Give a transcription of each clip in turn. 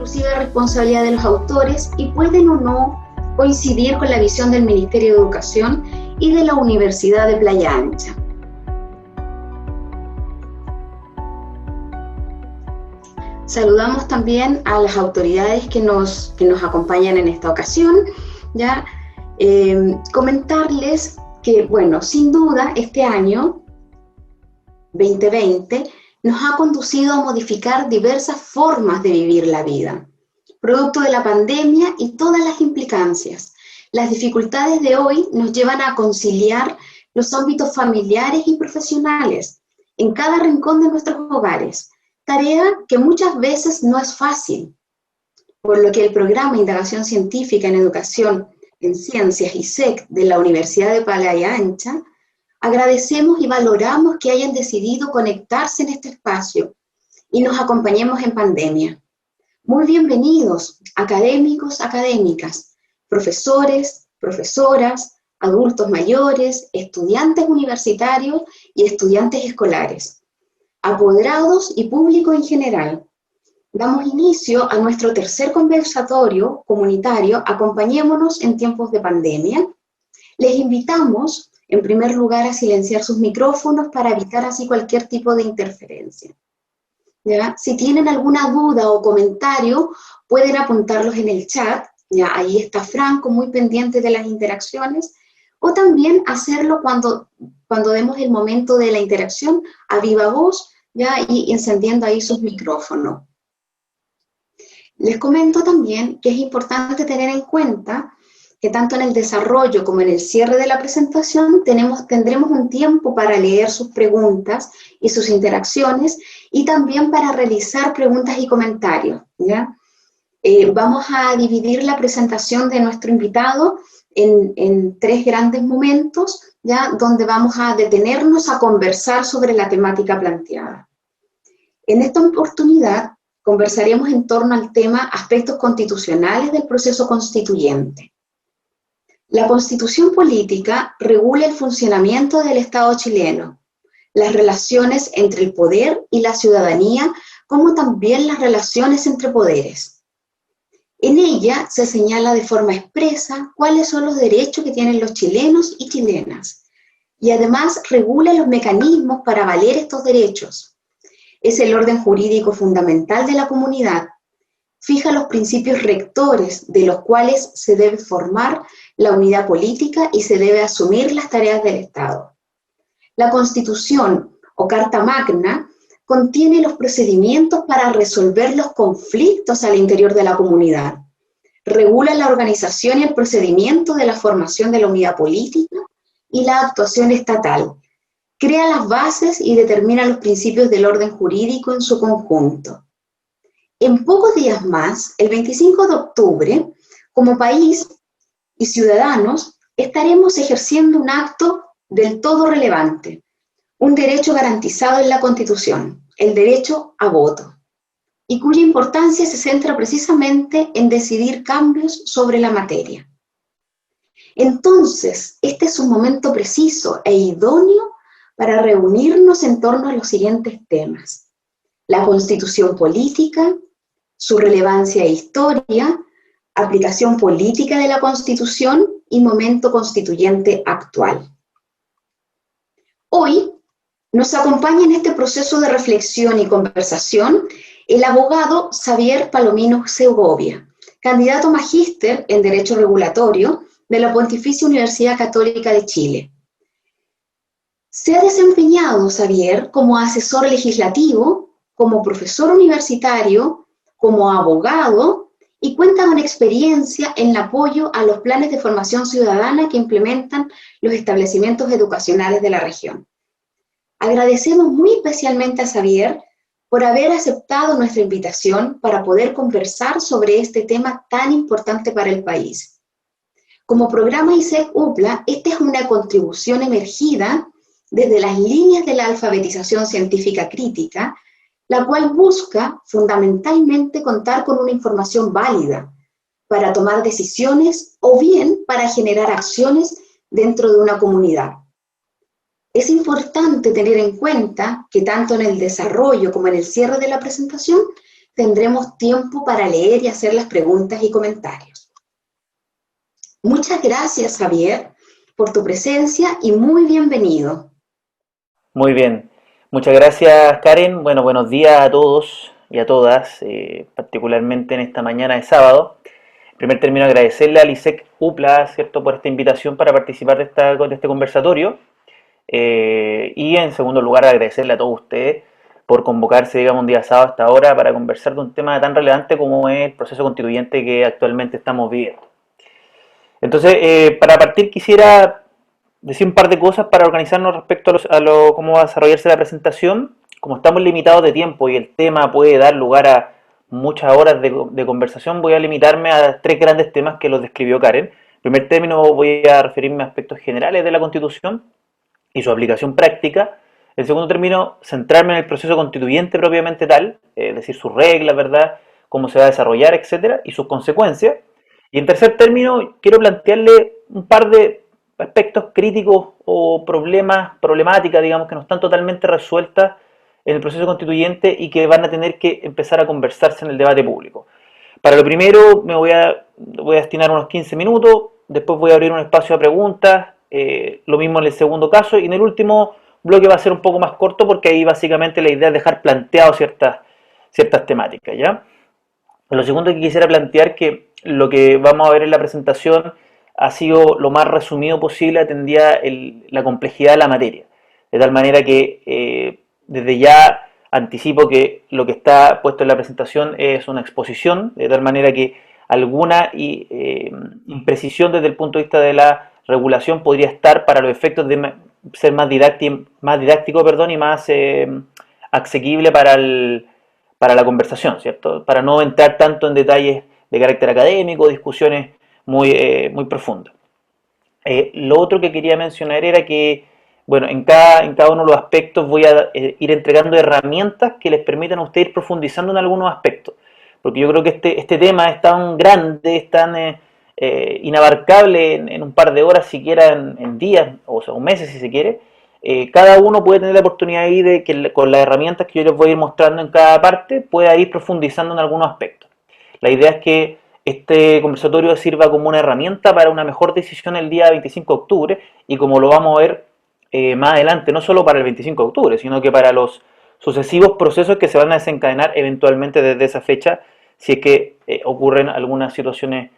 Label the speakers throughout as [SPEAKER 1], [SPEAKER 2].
[SPEAKER 1] exclusiva responsabilidad de los autores y pueden o no coincidir con la visión del Ministerio de Educación y de la Universidad de Playa Ancha. Saludamos también a las autoridades que nos acompañan en esta ocasión. ¿Ya? Comentarles que, bueno, sin duda este año 2020 nos ha conducido a modificar diversas formas de vivir la vida, producto de la pandemia y todas las implicancias. Las dificultades de hoy nos llevan a conciliar los ámbitos familiares y profesionales en cada rincón de nuestros hogares, tarea que muchas veces no es fácil, por lo que el Programa de Indagación Científica en Educación en Ciencias ISEC de la Universidad de Playa Ancha, agradecemos y valoramos que hayan decidido conectarse en este espacio y nos acompañemos en pandemia. Muy bienvenidos, académicos, académicas, profesores, profesoras, adultos mayores, estudiantes universitarios y estudiantes escolares, apoderados y público en general. Damos inicio a nuestro tercer conversatorio comunitario Acompañémonos en tiempos de pandemia. Les invitamos, en primer lugar, a silenciar sus micrófonos para evitar así cualquier tipo de interferencia. ¿Ya? Si tienen alguna duda o comentario, pueden apuntarlos en el chat. ¿Ya? Ahí está Franco, muy pendiente de las interacciones, o también hacerlo cuando demos el momento de la interacción a viva voz, ¿ya? Y encendiendo ahí sus micrófonos. Les comento también que es importante tener en cuenta que tanto en el desarrollo como en el cierre de la presentación tendremos un tiempo para leer sus preguntas y sus interacciones y también para realizar preguntas y comentarios, ¿ya? Vamos a dividir la presentación de nuestro invitado en tres grandes momentos, ¿ya? Donde vamos a detenernos a conversar sobre la temática planteada. En esta oportunidad conversaremos en torno al tema aspectos constitucionales del proceso constituyente. La Constitución política regula el funcionamiento del Estado chileno, las relaciones entre el poder y la ciudadanía, como también las relaciones entre poderes. En ella se señala de forma expresa cuáles son los derechos que tienen los chilenos y chilenas, y además regula los mecanismos para valer estos derechos. Es el orden jurídico fundamental de la comunidad, fija los principios rectores de los cuales se debe formar la unidad política y se debe asumir las tareas del Estado. La Constitución o Carta Magna contiene los procedimientos para resolver los conflictos al interior de la comunidad, regula la organización y el procedimiento de la formación de la unidad política y la actuación estatal, crea las bases y determina los principios del orden jurídico en su conjunto. En pocos días más, el 25 de octubre, como país y ciudadanos, estaremos ejerciendo un acto del todo relevante, un derecho garantizado en la Constitución, el derecho a voto, y cuya importancia se centra precisamente en decidir cambios sobre la materia. Entonces, este es un momento preciso e idóneo para reunirnos en torno a los siguientes temas: la Constitución política, su relevancia e historia, aplicación política de la Constitución y momento constituyente actual. Hoy nos acompaña en este proceso de reflexión y conversación el abogado Xavier Palomino Segovia, candidato magíster en Derecho Regulatorio de la Pontificia Universidad Católica de Chile. Se ha desempeñado Xavier como asesor legislativo, como profesor universitario, como abogado, y cuenta con experiencia en el apoyo a los planes de formación ciudadana que implementan los establecimientos educacionales de la región. Agradecemos muy especialmente a Xavier por haber aceptado nuestra invitación para poder conversar sobre este tema tan importante para el país. Como programa ISEC-UPLA, esta es una contribución emergida desde las líneas de la alfabetización científica crítica, la cual busca fundamentalmente contar con una información válida para tomar decisiones o bien para generar acciones dentro de una comunidad. Es importante tener en cuenta que tanto en el desarrollo como en el cierre de la presentación tendremos tiempo para leer y hacer las preguntas y comentarios. Muchas gracias, Javier, por tu presencia y muy bienvenido.
[SPEAKER 2] Muy bien, muchas gracias Karen. Bueno, buenos días a todos y a todas, particularmente en esta mañana de sábado. En primer término, agradecerle al ISEC UPLA, ¿cierto?, por esta invitación para participar de este conversatorio. Y en segundo lugar, agradecerle a todos ustedes por convocarse, digamos, un día sábado hasta ahora para conversar de un tema tan relevante como es el proceso constituyente que actualmente estamos viviendo. Entonces, para partir quisiera decir un par de cosas para organizarnos respecto a cómo va a desarrollarse la presentación. Como estamos limitados de tiempo y el tema puede dar lugar a muchas horas de conversación, voy a limitarme a tres grandes temas que los describió Karen. En primer término, voy a referirme a aspectos generales de la Constitución y su aplicación práctica. En segundo término, centrarme en el proceso constituyente propiamente tal, es decir, sus reglas, ¿verdad?, cómo se va a desarrollar, etcétera, y sus consecuencias. Y en tercer término, quiero plantearle un par de aspectos críticos o problemáticas, digamos, que no están totalmente resueltas en el proceso constituyente y que van a tener que empezar a conversarse en el debate público. Para lo primero voy a destinar unos 15 minutos, después voy a abrir un espacio a preguntas, lo mismo en el segundo caso, y en el último bloque va a ser un poco más corto porque ahí básicamente la idea es dejar planteado ciertas temáticas, ¿ya? Lo segundo que quisiera plantear que lo que vamos a ver en la presentación ha sido lo más resumido posible, atendía la complejidad de la materia. De tal manera que desde ya anticipo que lo que está puesto en la presentación es una exposición, de tal manera que alguna imprecisión desde el punto de vista de la regulación podría estar para los efectos de ser más didáctico, perdón, y más asequible para la conversación, ¿cierto? Para no entrar tanto en detalles de carácter académico, discusiones muy profundas. Lo otro que quería mencionar era que, bueno, en cada uno de los aspectos voy a ir entregando herramientas que les permitan a ustedes ir profundizando en algunos aspectos. Porque yo creo que este tema es tan grande, es tan inabarcable en un par de horas, siquiera en días, o sea, meses si se quiere. Cada uno puede tener la oportunidad ahí de que con las herramientas que yo les voy a ir mostrando en cada parte, pueda ir profundizando en algunos aspectos. La idea es que este conversatorio sirva como una herramienta para una mejor decisión el día 25 de octubre y como lo vamos a ver más adelante, no solo para el 25 de octubre, sino que para los sucesivos procesos que se van a desencadenar eventualmente desde esa fecha, si es que ocurren algunas situaciones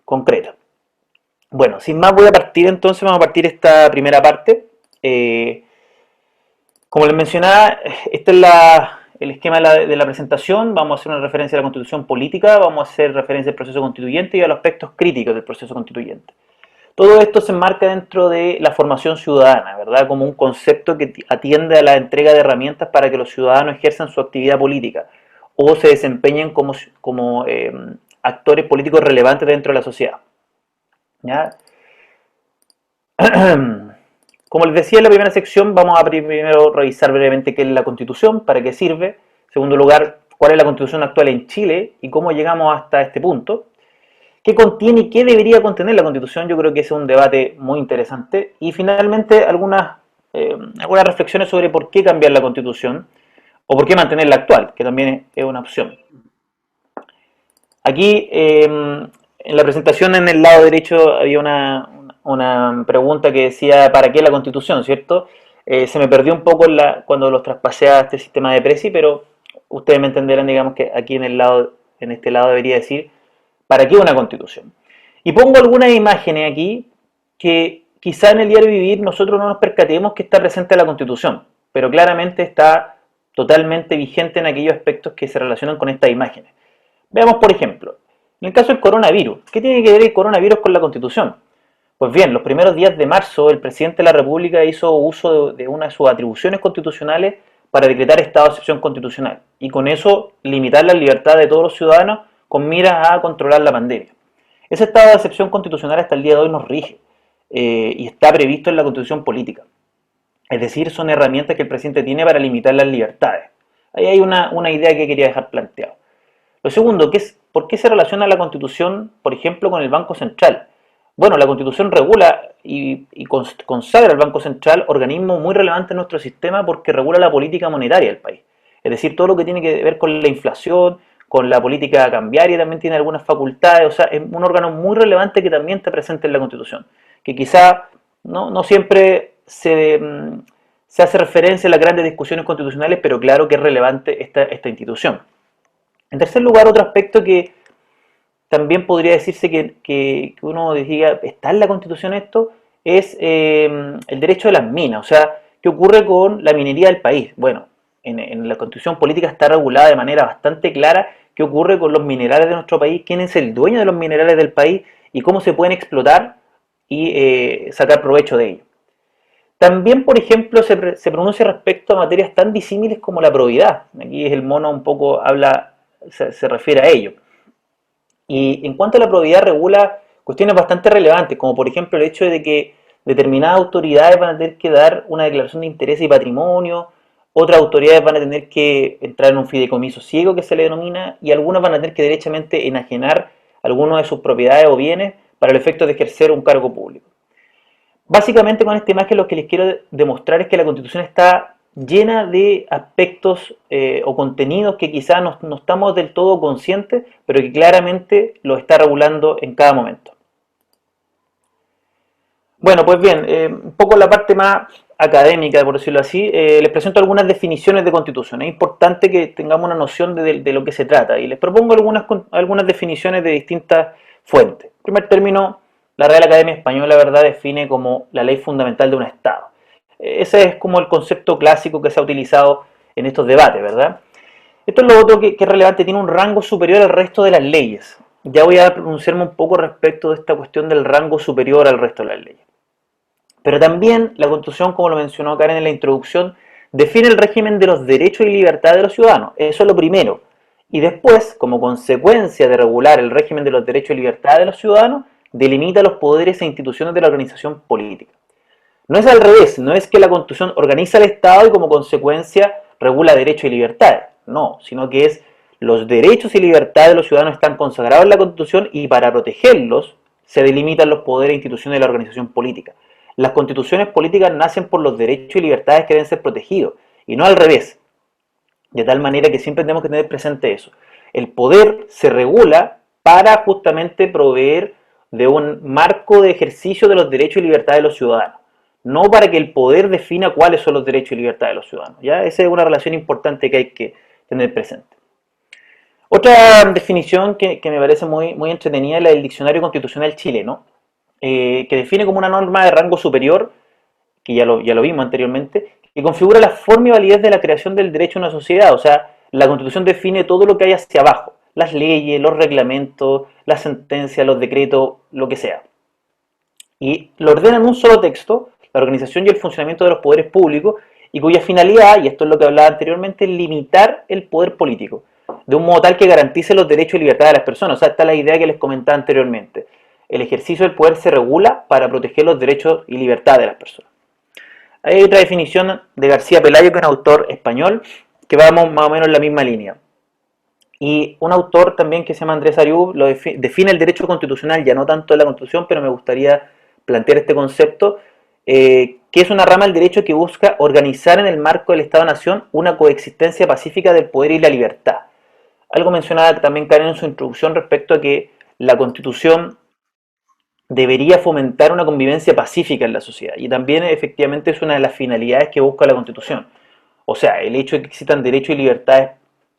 [SPEAKER 2] concretas. Bueno, sin más voy a partir entonces, vamos a partir esta primera parte. Como les mencionaba, este es el esquema de la presentación. Vamos a hacer una referencia a la constitución política, vamos a hacer referencia al proceso constituyente y a los aspectos críticos del proceso constituyente. Todo esto se enmarca dentro de la formación ciudadana, ¿verdad? Como un concepto que atiende a la entrega de herramientas para que los ciudadanos ejerzan su actividad política o se desempeñen como actores políticos relevantes dentro de la sociedad. ¿Ya? Como les decía en la primera sección, vamos a primero revisar brevemente qué es la Constitución, para qué sirve. En segundo lugar, cuál es la Constitución actual en Chile y cómo llegamos hasta este punto. ¿Qué contiene y qué debería contener la Constitución? Yo creo que ese es un debate muy interesante. Y finalmente, algunas reflexiones sobre por qué cambiar la Constitución o por qué mantener la actual, que también es una opción. Aquí, en la presentación, en el lado derecho, había una pregunta que decía ¿para qué la Constitución? ¿Cierto? Se me perdió un poco cuando los traspasé a este sistema de Prezi, pero ustedes me entenderán, digamos, que aquí en este lado debería decir ¿para qué una Constitución? Y pongo algunas imágenes aquí que quizá en el diario vivir nosotros no nos percatemos que está presente la Constitución, pero claramente está totalmente vigente en aquellos aspectos que se relacionan con estas imágenes. Veamos, por ejemplo, en el caso del coronavirus. ¿Qué tiene que ver el coronavirus con la Constitución? Pues bien, los primeros días de marzo el presidente de la República hizo uso de una de sus atribuciones constitucionales para decretar estado de excepción constitucional y con eso limitar la libertad de todos los ciudadanos con miras a controlar la pandemia. Ese estado de excepción constitucional hasta el día de hoy nos rige y está previsto en la Constitución política. Es decir, son herramientas que el presidente tiene para limitar las libertades. Ahí hay una idea que quería dejar planteado. Lo segundo, ¿por qué se relaciona la Constitución, por ejemplo, con el Banco Central? Bueno, la Constitución regula y consagra al Banco Central, organismo muy relevante en nuestro sistema porque regula la política monetaria del país. Es decir, todo lo que tiene que ver con la inflación, con la política cambiaria también tiene algunas facultades, o sea, es un órgano muy relevante que también está presente en la Constitución, que quizá no siempre se hace referencia a las grandes discusiones constitucionales, pero claro que es relevante esta institución. En tercer lugar, otro aspecto que también podría decirse que uno diga, ¿está en la Constitución esto? Es el derecho de las minas, o sea, ¿qué ocurre con la minería del país? Bueno, en la Constitución política está regulada de manera bastante clara qué ocurre con los minerales de nuestro país, quién es el dueño de los minerales del país y cómo se pueden explotar y sacar provecho de ello. También, por ejemplo, se pronuncia respecto a materias tan disímiles como la probidad. Aquí el mono un poco se refiere a ello. Y en cuanto a la probidad, regula cuestiones bastante relevantes, como por ejemplo el hecho de que determinadas autoridades van a tener que dar una declaración de interés y patrimonio, otras autoridades van a tener que entrar en un fideicomiso ciego que se le denomina, y algunas van a tener que derechamente enajenar algunas de sus propiedades o bienes para el efecto de ejercer un cargo público. Básicamente con esta imagen lo que les quiero demostrar es que la Constitución está llena de aspectos o contenidos que quizás no estamos del todo conscientes, pero que claramente lo está regulando en cada momento. Bueno, pues bien, un poco la parte más académica, por decirlo así, les presento algunas definiciones de Constitución. Es importante que tengamos una noción de lo que se trata y les propongo algunas definiciones de distintas fuentes. En primer término, la Real Academia Española, ¿verdad?, define como la ley fundamental de un Estado. Ese es como el concepto clásico que se ha utilizado en estos debates, ¿verdad? Esto es lo otro que es relevante, tiene un rango superior al resto de las leyes. Ya voy a pronunciarme un poco respecto de esta cuestión del rango superior al resto de las leyes. Pero también la Constitución, como lo mencionó Karen en la introducción, define el régimen de los derechos y libertades de los ciudadanos. Eso es lo primero. Y después, como consecuencia de regular el régimen de los derechos y libertades de los ciudadanos, delimita los poderes e instituciones de la organización política. No es al revés, no es que la Constitución organiza el Estado y como consecuencia regula derechos y libertades. No, sino que es los derechos y libertades de los ciudadanos están consagrados en la Constitución y para protegerlos se delimitan los poderes e instituciones de la organización política. Las constituciones políticas nacen por los derechos y libertades que deben ser protegidos y no al revés. De tal manera que siempre tenemos que tener presente eso. El poder se regula para justamente proveer de un marco de ejercicio de los derechos y libertades de los ciudadanos, no para que el poder defina cuáles son los derechos y libertades de los ciudadanos. ¿Ya? Esa es una relación importante que hay que tener presente. Otra definición que me parece muy entretenida es la del Diccionario Constitucional chileno, que define como una norma de rango superior, que ya lo vimos anteriormente, que configura la forma y validez de la creación del derecho en una sociedad. O sea, la Constitución define todo lo que hay hacia abajo, las leyes, los reglamentos, las sentencias, los decretos, lo que sea. Y lo ordena en un solo texto, la organización y el funcionamiento de los poderes públicos, y cuya finalidad, y esto es lo que hablaba anteriormente, es limitar el poder político, de un modo tal que garantice los derechos y libertades de las personas. O sea, esta es la idea que les comentaba anteriormente. El ejercicio del poder se regula para proteger los derechos y libertades de las personas. Hay otra definición de García Pelayo, que es un autor español, que va más o menos en la misma línea. Y un autor también que se llama Andrés Ariú define el derecho constitucional, ya no tanto de la Constitución, pero me gustaría plantear este concepto, que es una rama del derecho que busca organizar en el marco del Estado-Nación una coexistencia pacífica del poder y la libertad. Algo mencionaba también Karen en su introducción respecto a que la Constitución debería fomentar una convivencia pacífica en la sociedad, y también efectivamente es una de las finalidades que busca la Constitución. O sea, el hecho de que existan derechos y libertades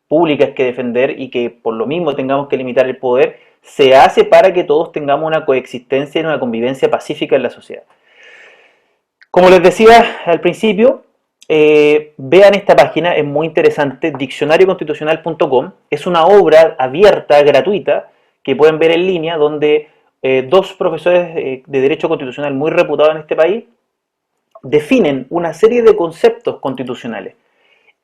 [SPEAKER 2] públicas que defender y que por lo mismo tengamos que limitar el poder, se hace para que todos tengamos una coexistencia y una convivencia pacífica en la sociedad. Como les decía al principio, vean esta página, es muy interesante, diccionarioconstitucional.com, es una obra abierta, gratuita, que pueden ver en línea, donde dos profesores de Derecho Constitucional muy reputados en este país definen una serie de conceptos constitucionales.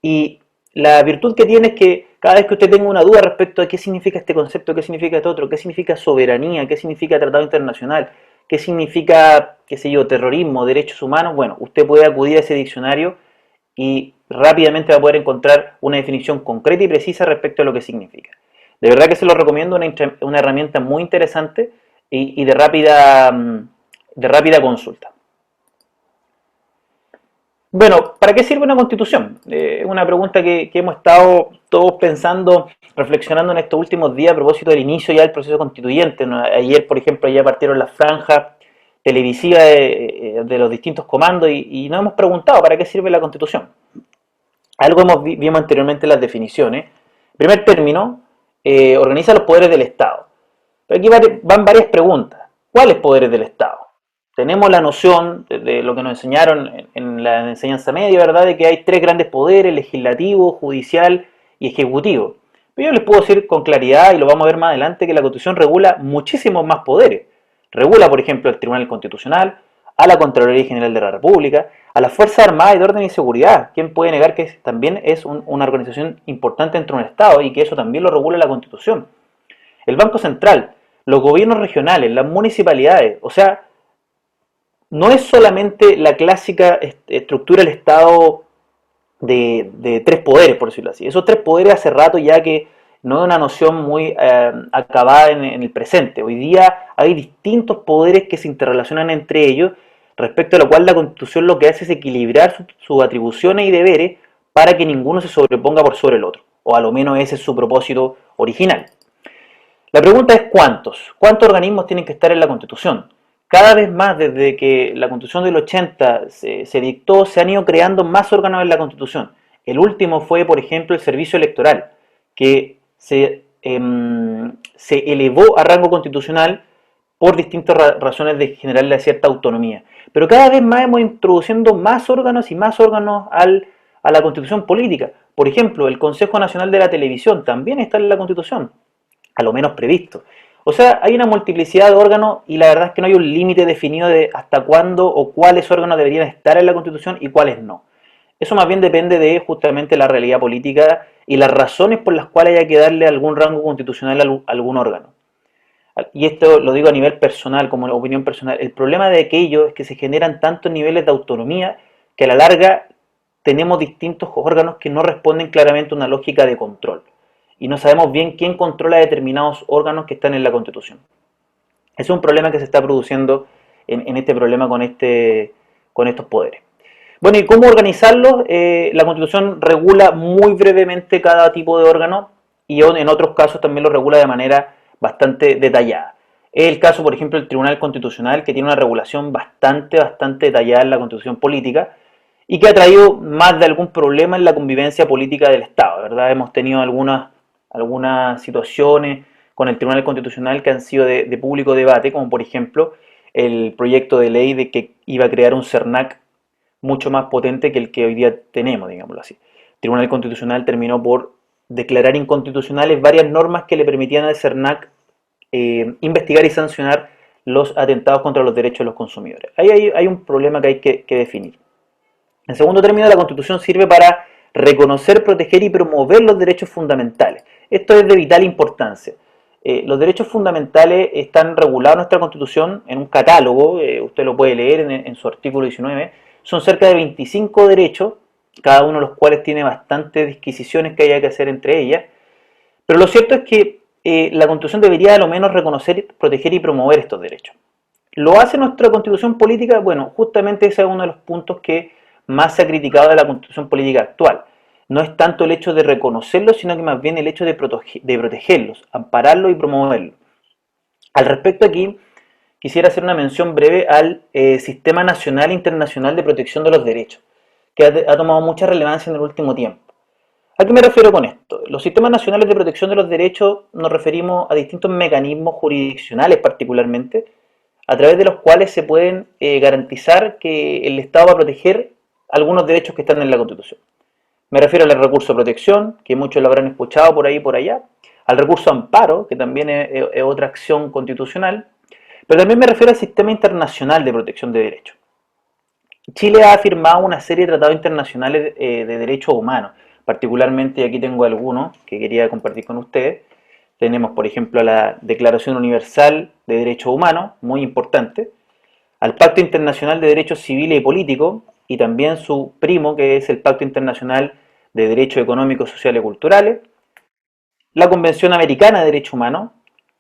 [SPEAKER 2] Y la virtud que tiene es que cada vez que usted tenga una duda respecto a qué significa este concepto, qué significa este otro, qué significa soberanía, qué significa tratado internacional, qué significa, qué sé yo, terrorismo, derechos humanos, bueno, usted puede acudir a ese diccionario y rápidamente va a poder encontrar una definición concreta y precisa respecto a lo que significa. De verdad que se lo recomiendo, una herramienta muy interesante y de rápida consulta. Bueno, ¿para qué sirve una constitución? Es una pregunta que hemos estado todos pensando, reflexionando en estos últimos días a propósito del inicio ya del proceso constituyente, ¿no? Ayer, por ejemplo, ya partieron las franjas televisivas de los distintos comandos y nos hemos preguntado ¿para qué sirve la constitución? Algo vimos anteriormente en las definiciones. Primer término, organiza los poderes del Estado. Pero aquí van varias preguntas. ¿Cuáles poderes del Estado? Tenemos la noción de lo que nos enseñaron en la enseñanza media, ¿verdad? De que hay tres grandes poderes, legislativo, judicial y ejecutivo. Pero yo les puedo decir con claridad, y lo vamos a ver más adelante, que la Constitución regula muchísimos más poderes. Regula, por ejemplo, el Tribunal Constitucional, a la Contraloría General de la República, a las Fuerzas Armadas y de Orden y Seguridad. ¿Quién puede negar que también es una organización importante dentro de un Estado y que eso también lo regula la Constitución? El Banco Central, los gobiernos regionales, las municipalidades, o sea, no es solamente la clásica estructura del Estado de tres poderes, por decirlo así. Esos tres poderes hace rato ya que no es una noción muy acabada en el presente. Hoy día hay distintos poderes que se interrelacionan entre ellos, respecto a lo cual la Constitución lo que hace es equilibrar sus atribuciones y deberes para que ninguno se sobreponga por sobre el otro, o a lo menos ese es su propósito original. La pregunta es ¿cuántos? ¿Cuántos organismos tienen que estar en la Constitución? Cada vez más, desde que la Constitución del 80 se dictó, se han ido creando más órganos en la Constitución. El último fue, por ejemplo, el Servicio Electoral, que se elevó a rango constitucional por distintas razones de generarle cierta autonomía. Pero cada vez más hemos introduciendo más órganos y más órganos a la Constitución política. Por ejemplo, el Consejo Nacional de la Televisión también está en la Constitución, a lo menos previsto. O sea, hay una multiplicidad de órganos y la verdad es que no hay un límite definido de hasta cuándo o cuáles órganos deberían estar en la Constitución y cuáles no. Eso más bien depende de justamente la realidad política y las razones por las cuales haya que darle algún rango constitucional a algún órgano. Y esto lo digo a nivel personal, como opinión personal. El problema de aquello es que se generan tantos niveles de autonomía que a la larga tenemos distintos órganos que no responden claramente a una lógica de control. Y no sabemos bien quién controla determinados órganos que están en la Constitución. Es un problema que se está produciendo en este problema con estos poderes. Bueno, ¿y cómo organizarlos? La Constitución regula muy brevemente cada tipo de órgano y en otros casos también lo regula de manera bastante detallada. Es el caso, por ejemplo, del Tribunal Constitucional, que tiene una regulación bastante detallada en la Constitución política y que ha traído más de algún problema en la convivencia política del Estado, ¿verdad? Hemos tenido algunas situaciones con el Tribunal Constitucional que han sido de público debate, como por ejemplo el proyecto de ley de que iba a crear un CERNAC mucho más potente que el que hoy día tenemos, digámoslo así. El Tribunal Constitucional terminó por declarar inconstitucionales varias normas que le permitían al CERNAC investigar y sancionar los atentados contra los derechos de los consumidores. Ahí hay un problema que hay que definir. En segundo término, la Constitución sirve para reconocer, proteger y promover los derechos fundamentales. Esto es de vital importancia. Los derechos fundamentales están regulados en nuestra Constitución en un catálogo, usted lo puede leer en su artículo 19, son cerca de 25 derechos, cada uno de los cuales tiene bastantes disquisiciones que haya que hacer entre ellas, pero lo cierto es que la Constitución debería a lo menos reconocer, proteger y promover estos derechos. ¿Lo hace nuestra Constitución política? Bueno, justamente ese es uno de los puntos que más se ha criticado de la Constitución política actual. No es tanto el hecho de reconocerlos, sino que más bien el hecho de protegerlos, ampararlos y promoverlos. Al respecto aquí, quisiera hacer una mención breve al Sistema Nacional e Internacional de Protección de los Derechos, que ha tomado mucha relevancia en el último tiempo. ¿A qué me refiero con esto? Los sistemas nacionales de protección de los derechos nos referimos a distintos mecanismos jurisdiccionales particularmente, a través de los cuales se pueden garantizar que el Estado va a proteger algunos derechos que están en la Constitución. Me refiero al recurso de protección, que muchos lo habrán escuchado por ahí y por allá, al recurso amparo, que también es otra acción constitucional, pero también me refiero al sistema internacional de protección de derechos. Chile ha firmado una serie de tratados internacionales de derechos humanos, particularmente, y aquí tengo algunos que quería compartir con ustedes. Tenemos, por ejemplo, la Declaración Universal de Derechos Humanos, muy importante, al Pacto Internacional de Derechos Civiles y Políticos, y también su primo, que es el Pacto Internacional de Derechos Económicos, Sociales y Culturales, la Convención Americana de Derechos Humanos,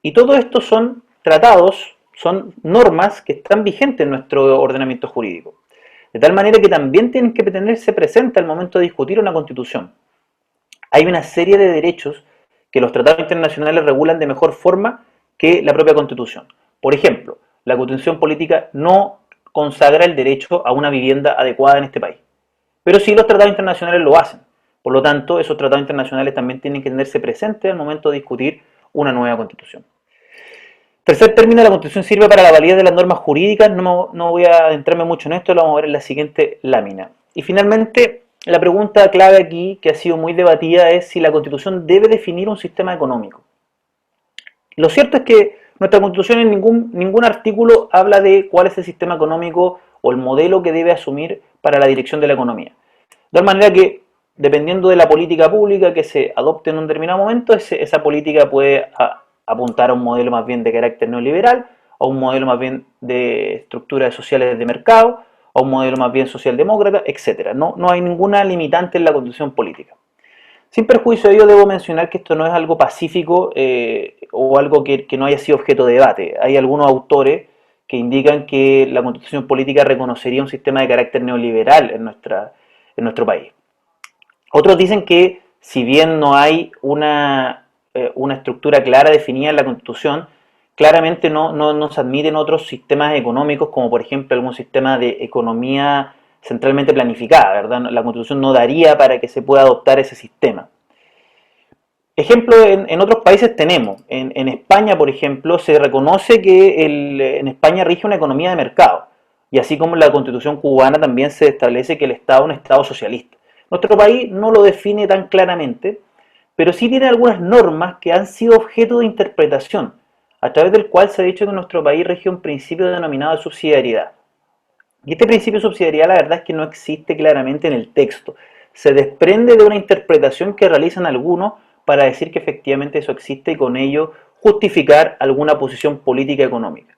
[SPEAKER 2] y todo esto son tratados, son normas que están vigentes en nuestro ordenamiento jurídico. de tal manera que también tienen que tenerse presente al momento de discutir una constitución. Hay una serie de derechos que los tratados internacionales regulan de mejor forma que la propia constitución. Por ejemplo, la constitución política no consagra el derecho a una vivienda adecuada en este país, pero sí los tratados internacionales lo hacen. Por lo tanto, esos tratados internacionales también tienen que tenerse presentes al momento de discutir una nueva constitución. Tercer término, la constitución sirve para la validez de las normas jurídicas. No voy a adentrarme mucho en esto, lo vamos a ver en la siguiente lámina. Y finalmente, la pregunta clave aquí, que ha sido muy debatida, es si la constitución debe definir un sistema económico. Lo cierto es que nuestra constitución en ningún artículo habla de cuál es el sistema económico o el modelo que debe asumir para la dirección de la economía. De tal manera que, dependiendo de la política pública que se adopte en un determinado momento, esa política puede apuntar a un modelo más bien de carácter neoliberal, a un modelo más bien de estructuras sociales de mercado, a un modelo más bien socialdemócrata, etc. No hay ninguna limitante en la constitución política. Sin perjuicio de ello, debo mencionar que esto no es algo pacífico o algo que no haya sido objeto de debate. Hay algunos autores que indican que la constitución política reconocería un sistema de carácter neoliberal en nuestro país. Otros dicen que si bien no hay una estructura clara definida en la constitución, claramente no se admiten otros sistemas económicos, como por ejemplo algún sistema de economía centralmente planificada, ¿verdad? La constitución no daría para que se pueda adoptar ese sistema. Ejemplo, en otros países tenemos, en España, por ejemplo, se reconoce que en España rige una economía de mercado, y así como en la constitución cubana también se establece que el Estado es un Estado socialista. Nuestro país no lo define tan claramente, pero sí tiene algunas normas que han sido objeto de interpretación, a través del cual se ha dicho que en nuestro país rige un principio denominado de subsidiariedad. Y este principio de subsidiariedad la verdad es que no existe claramente en el texto. Se desprende de una interpretación que realizan algunos para decir que efectivamente eso existe y con ello justificar alguna posición política económica.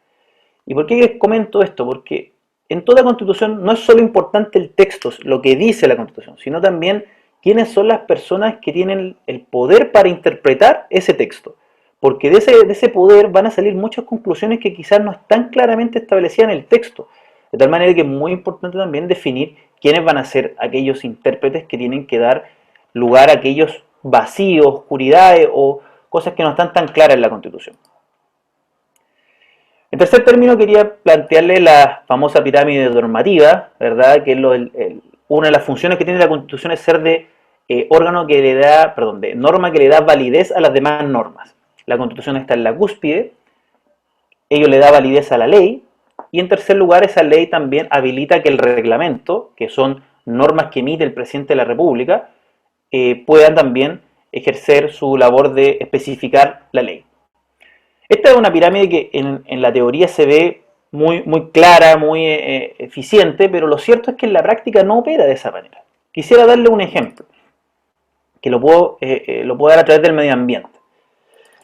[SPEAKER 2] ¿Y por qué les comento esto? Porque en toda constitución no es solo importante el texto, lo que dice la constitución, sino también quiénes son las personas que tienen el poder para interpretar ese texto. Porque de ese poder van a salir muchas conclusiones que quizás no están claramente establecidas en el texto. De tal manera que es muy importante también definir quiénes van a ser aquellos intérpretes que tienen que dar lugar a aquellos vacíos, oscuridades o cosas que no están tan claras en la Constitución. En tercer término quería plantearle la famosa pirámide normativa, ¿verdad? Que una de las funciones que tiene la Constitución es ser de de norma que le da validez a las demás normas. La Constitución está en la cúspide, ello le da validez a la ley, y en tercer lugar esa ley también habilita que el reglamento, que son normas que emite el presidente de la República, puedan también ejercer su labor de especificar la ley. Esta es una pirámide que en la teoría se ve muy clara, muy eficiente, pero lo cierto es que en la práctica no opera de esa manera. Quisiera darle un ejemplo, que lo puedo dar a través del medio ambiente.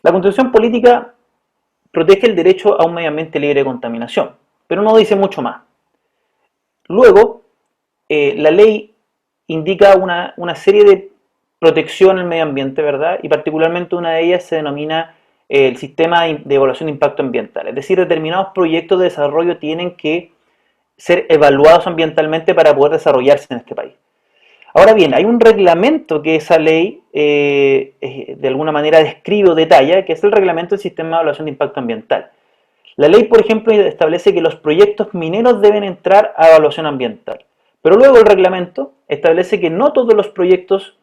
[SPEAKER 2] La Constitución política protege el derecho a un medio ambiente libre de contaminación, pero no dice mucho más. Luego, la ley indica una serie de protección al medio ambiente, ¿verdad? Y particularmente una de ellas se denomina el sistema de evaluación de impacto ambiental. Es decir, determinados proyectos de desarrollo tienen que ser evaluados ambientalmente para poder desarrollarse en este país. Ahora bien, hay un reglamento que esa ley de alguna manera describe o detalla, que es el reglamento del sistema de evaluación de impacto ambiental. La ley, por ejemplo, establece que los proyectos mineros deben entrar a evaluación ambiental, pero luego el reglamento establece que no todos los proyectos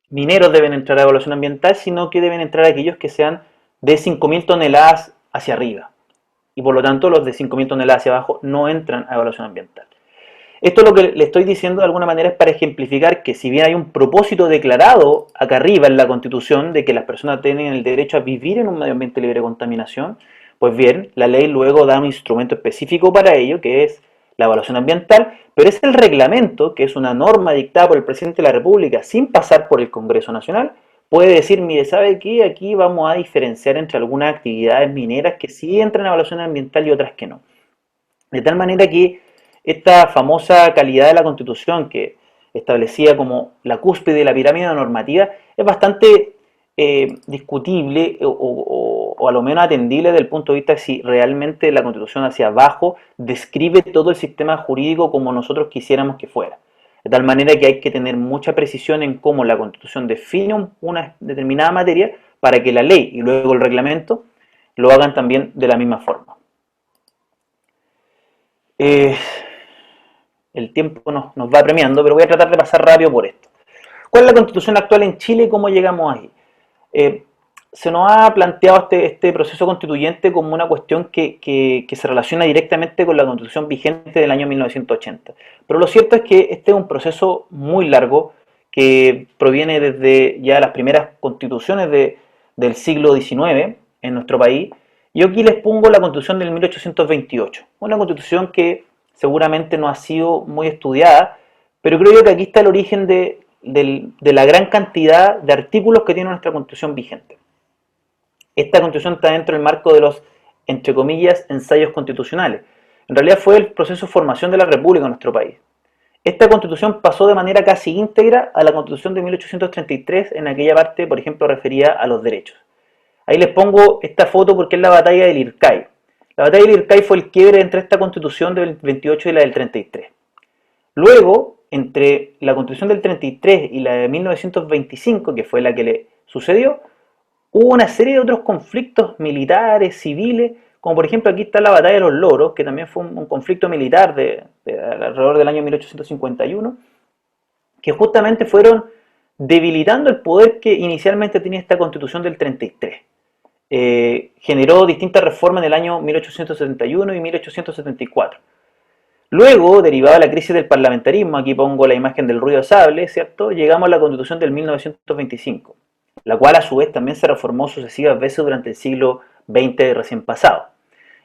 [SPEAKER 2] mineros deben entrar a evaluación ambiental, sino que deben entrar aquellos que sean de 5.000 toneladas hacia arriba, y por lo tanto los de 5.000 toneladas hacia abajo no entran a evaluación ambiental. Esto lo que le estoy diciendo de alguna manera es para ejemplificar que si bien hay un propósito declarado acá arriba en la Constitución de que las personas tienen el derecho a vivir en un medio ambiente libre de contaminación, pues bien, la ley luego da un instrumento específico para ello, que es la evaluación ambiental, pero es el reglamento, que es una norma dictada por el presidente de la República sin pasar por el Congreso Nacional, puede decir, mire, ¿sabe qué? Aquí vamos a diferenciar entre algunas actividades mineras que sí entran a evaluación ambiental y otras que no. De tal manera que esta famosa calidad de la Constitución, que establecía como la cúspide de la pirámide normativa, es bastante discutible o o a lo menos atendible desde el punto de vista de si realmente la Constitución hacia abajo describe todo el sistema jurídico como nosotros quisiéramos que fuera. De tal manera que hay que tener mucha precisión en cómo la Constitución define una determinada materia para que la ley y luego el reglamento lo hagan también de la misma forma. El tiempo nos va premiando, pero voy a tratar de pasar rápido por esto. ¿Cuál es la Constitución actual en Chile y cómo llegamos ahí? Se nos ha planteado este proceso constituyente como una cuestión que se relaciona directamente con la Constitución vigente del año 1980. Pero lo cierto es que este es un proceso muy largo que proviene desde ya las primeras constituciones del siglo XIX en nuestro país. Yo aquí les pongo la Constitución del 1828, una constitución que seguramente no ha sido muy estudiada, pero creo yo que aquí está el origen de la gran cantidad de artículos que tiene nuestra Constitución vigente. Esta Constitución está dentro del marco de los, entre comillas, ensayos constitucionales. En realidad fue el proceso de formación de la República en nuestro país. Esta Constitución pasó de manera casi íntegra a la Constitución de 1833 en aquella parte, por ejemplo, referida a los derechos. Ahí les pongo esta foto porque es la batalla del Ircay. La batalla del Ircay fue el quiebre entre esta Constitución del 28 y la del 33. Luego, entre la Constitución del 33 y la de 1925, que fue la que le sucedió, hubo una serie de otros conflictos militares, civiles, como por ejemplo aquí está la batalla de los Loros, que también fue un conflicto militar de alrededor del año 1851, que justamente fueron debilitando el poder que inicialmente tenía esta Constitución del 33. Generó distintas reformas en el año 1871 y 1874. Luego, derivada la crisis del parlamentarismo, aquí pongo la imagen del ruido de sable, ¿cierto? Llegamos a la Constitución del 1925, la cual a su vez también se reformó sucesivas veces durante el siglo XX recién pasado.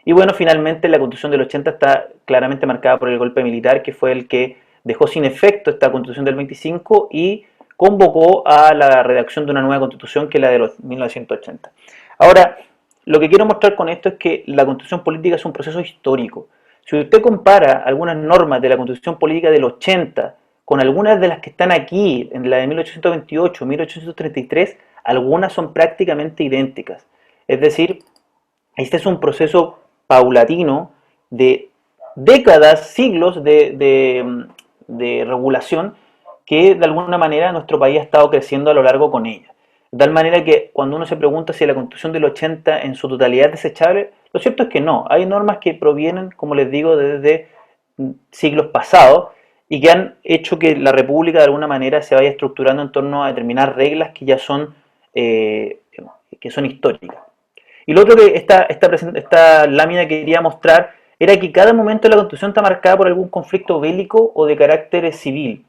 [SPEAKER 2] Y bueno, finalmente la Constitución del 80 está claramente marcada por el golpe militar, que fue el que dejó sin efecto esta Constitución del 25 y convocó a la redacción de una nueva Constitución que es la de los 1980. Ahora, lo que quiero mostrar con esto es que la Constitución política es un proceso histórico. Si usted compara algunas normas de la Constitución política del 80 con algunas de las que están aquí, en la de 1828, 1833, algunas son prácticamente idénticas. Es decir, este es un proceso paulatino de décadas, siglos de regulación que de alguna manera nuestro país ha estado creciendo a lo largo con ella. De tal manera que cuando uno se pregunta si la Constitución del 80 en su totalidad es desechable, lo cierto es que no. Hay normas que provienen, como les digo, desde siglos pasados y que han hecho que la República de alguna manera se vaya estructurando en torno a determinar reglas que ya son, históricas. Y lo otro que esta lámina quería mostrar era que cada momento de la Constitución está marcada por algún conflicto bélico o de carácter civil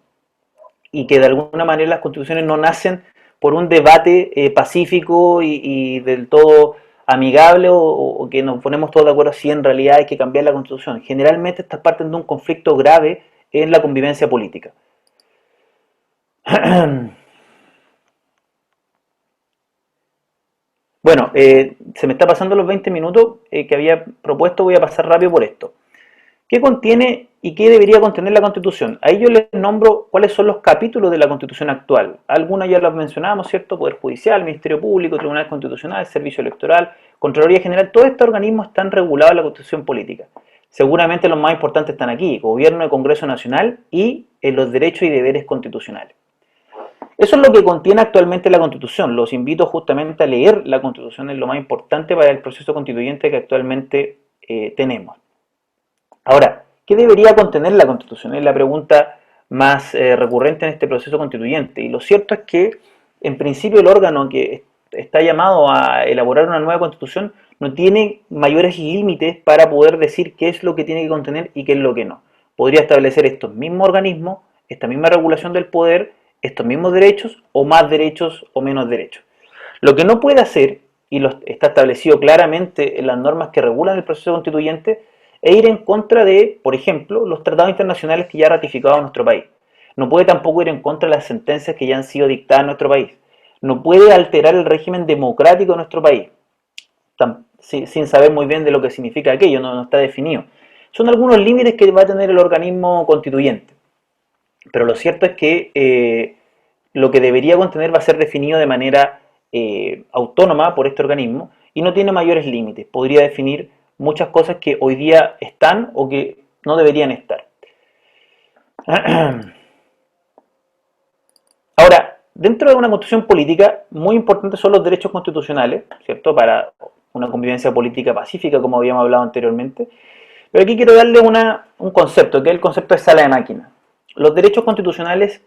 [SPEAKER 2] y que de alguna manera las constituciones no nacen por un debate pacífico y del todo amigable o que nos ponemos todos de acuerdo si en realidad hay que cambiar la Constitución. Generalmente estas parten de un conflicto grave en la convivencia política. Bueno, se me está pasando los 20 minutos que había propuesto, voy a pasar rápido por esto. ¿Qué contiene y qué debería contener la Constitución? Ahí yo les nombro cuáles son los capítulos de la Constitución actual. Algunos ya los mencionamos, ¿cierto? Poder Judicial, Ministerio Público, Tribunal Constitucional, Servicio Electoral, Contraloría General. Todos estos organismos están regulados en la Constitución Política. Seguramente los más importantes están aquí, Gobierno y Congreso Nacional y en los derechos y deberes constitucionales. Eso es lo que contiene actualmente la Constitución. Los invito justamente a leer la Constitución, es lo más importante para el proceso constituyente que actualmente tenemos. Ahora, ¿qué debería contener la Constitución? Es la pregunta más recurrente en este proceso constituyente. Y lo cierto es que, en principio, el órgano que está llamado a elaborar una nueva Constitución no tiene mayores límites para poder decir qué es lo que tiene que contener y qué es lo que no. Podría establecer estos mismos organismos, esta misma regulación del poder, estos mismos derechos o más derechos o menos derechos. Lo que no puede hacer, y está establecido claramente en las normas que regulan el proceso constituyente, es ir en contra de, por ejemplo, los tratados internacionales que ya ha ratificado nuestro país. No puede tampoco ir en contra de las sentencias que ya han sido dictadas en nuestro país. No puede alterar el régimen democrático de nuestro país, sin saber muy bien de lo que significa aquello, no está definido. Son algunos límites que va a tener el organismo constituyente. Pero lo cierto es que lo que debería contener va a ser definido de manera autónoma por este organismo y no tiene mayores límites. Podría definir muchas cosas que hoy día están o que no deberían estar. Ahora, dentro de una constitución política, muy importantes son los derechos constitucionales, ¿cierto? Para una convivencia política pacífica, como habíamos hablado anteriormente. Pero aquí quiero darle un concepto, que es el concepto de sala de máquina. Los derechos constitucionales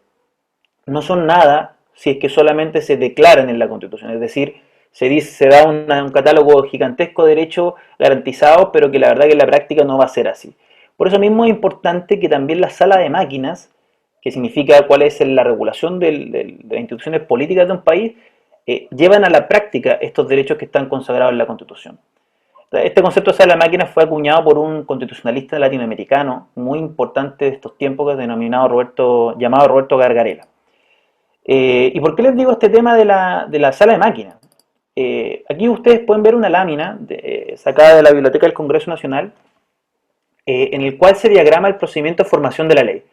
[SPEAKER 2] no son nada si es que solamente se declaran en la Constitución, es decir, se da un catálogo gigantesco de derechos garantizados, pero que la verdad que en la práctica no va a ser así. Por eso mismo es importante que también la sala de máquinas, que significa cuál es la regulación de las instituciones políticas de un país, llevan a la práctica estos derechos que están consagrados en la Constitución. Este concepto de sala de máquinas fue acuñado por un constitucionalista latinoamericano muy importante de estos tiempos, llamado Roberto Gargarella. ¿Y por qué les digo este tema de la sala de máquinas? Aquí ustedes pueden ver una lámina sacada de la Biblioteca del Congreso Nacional, en el cual se diagrama el procedimiento de formación de la ley.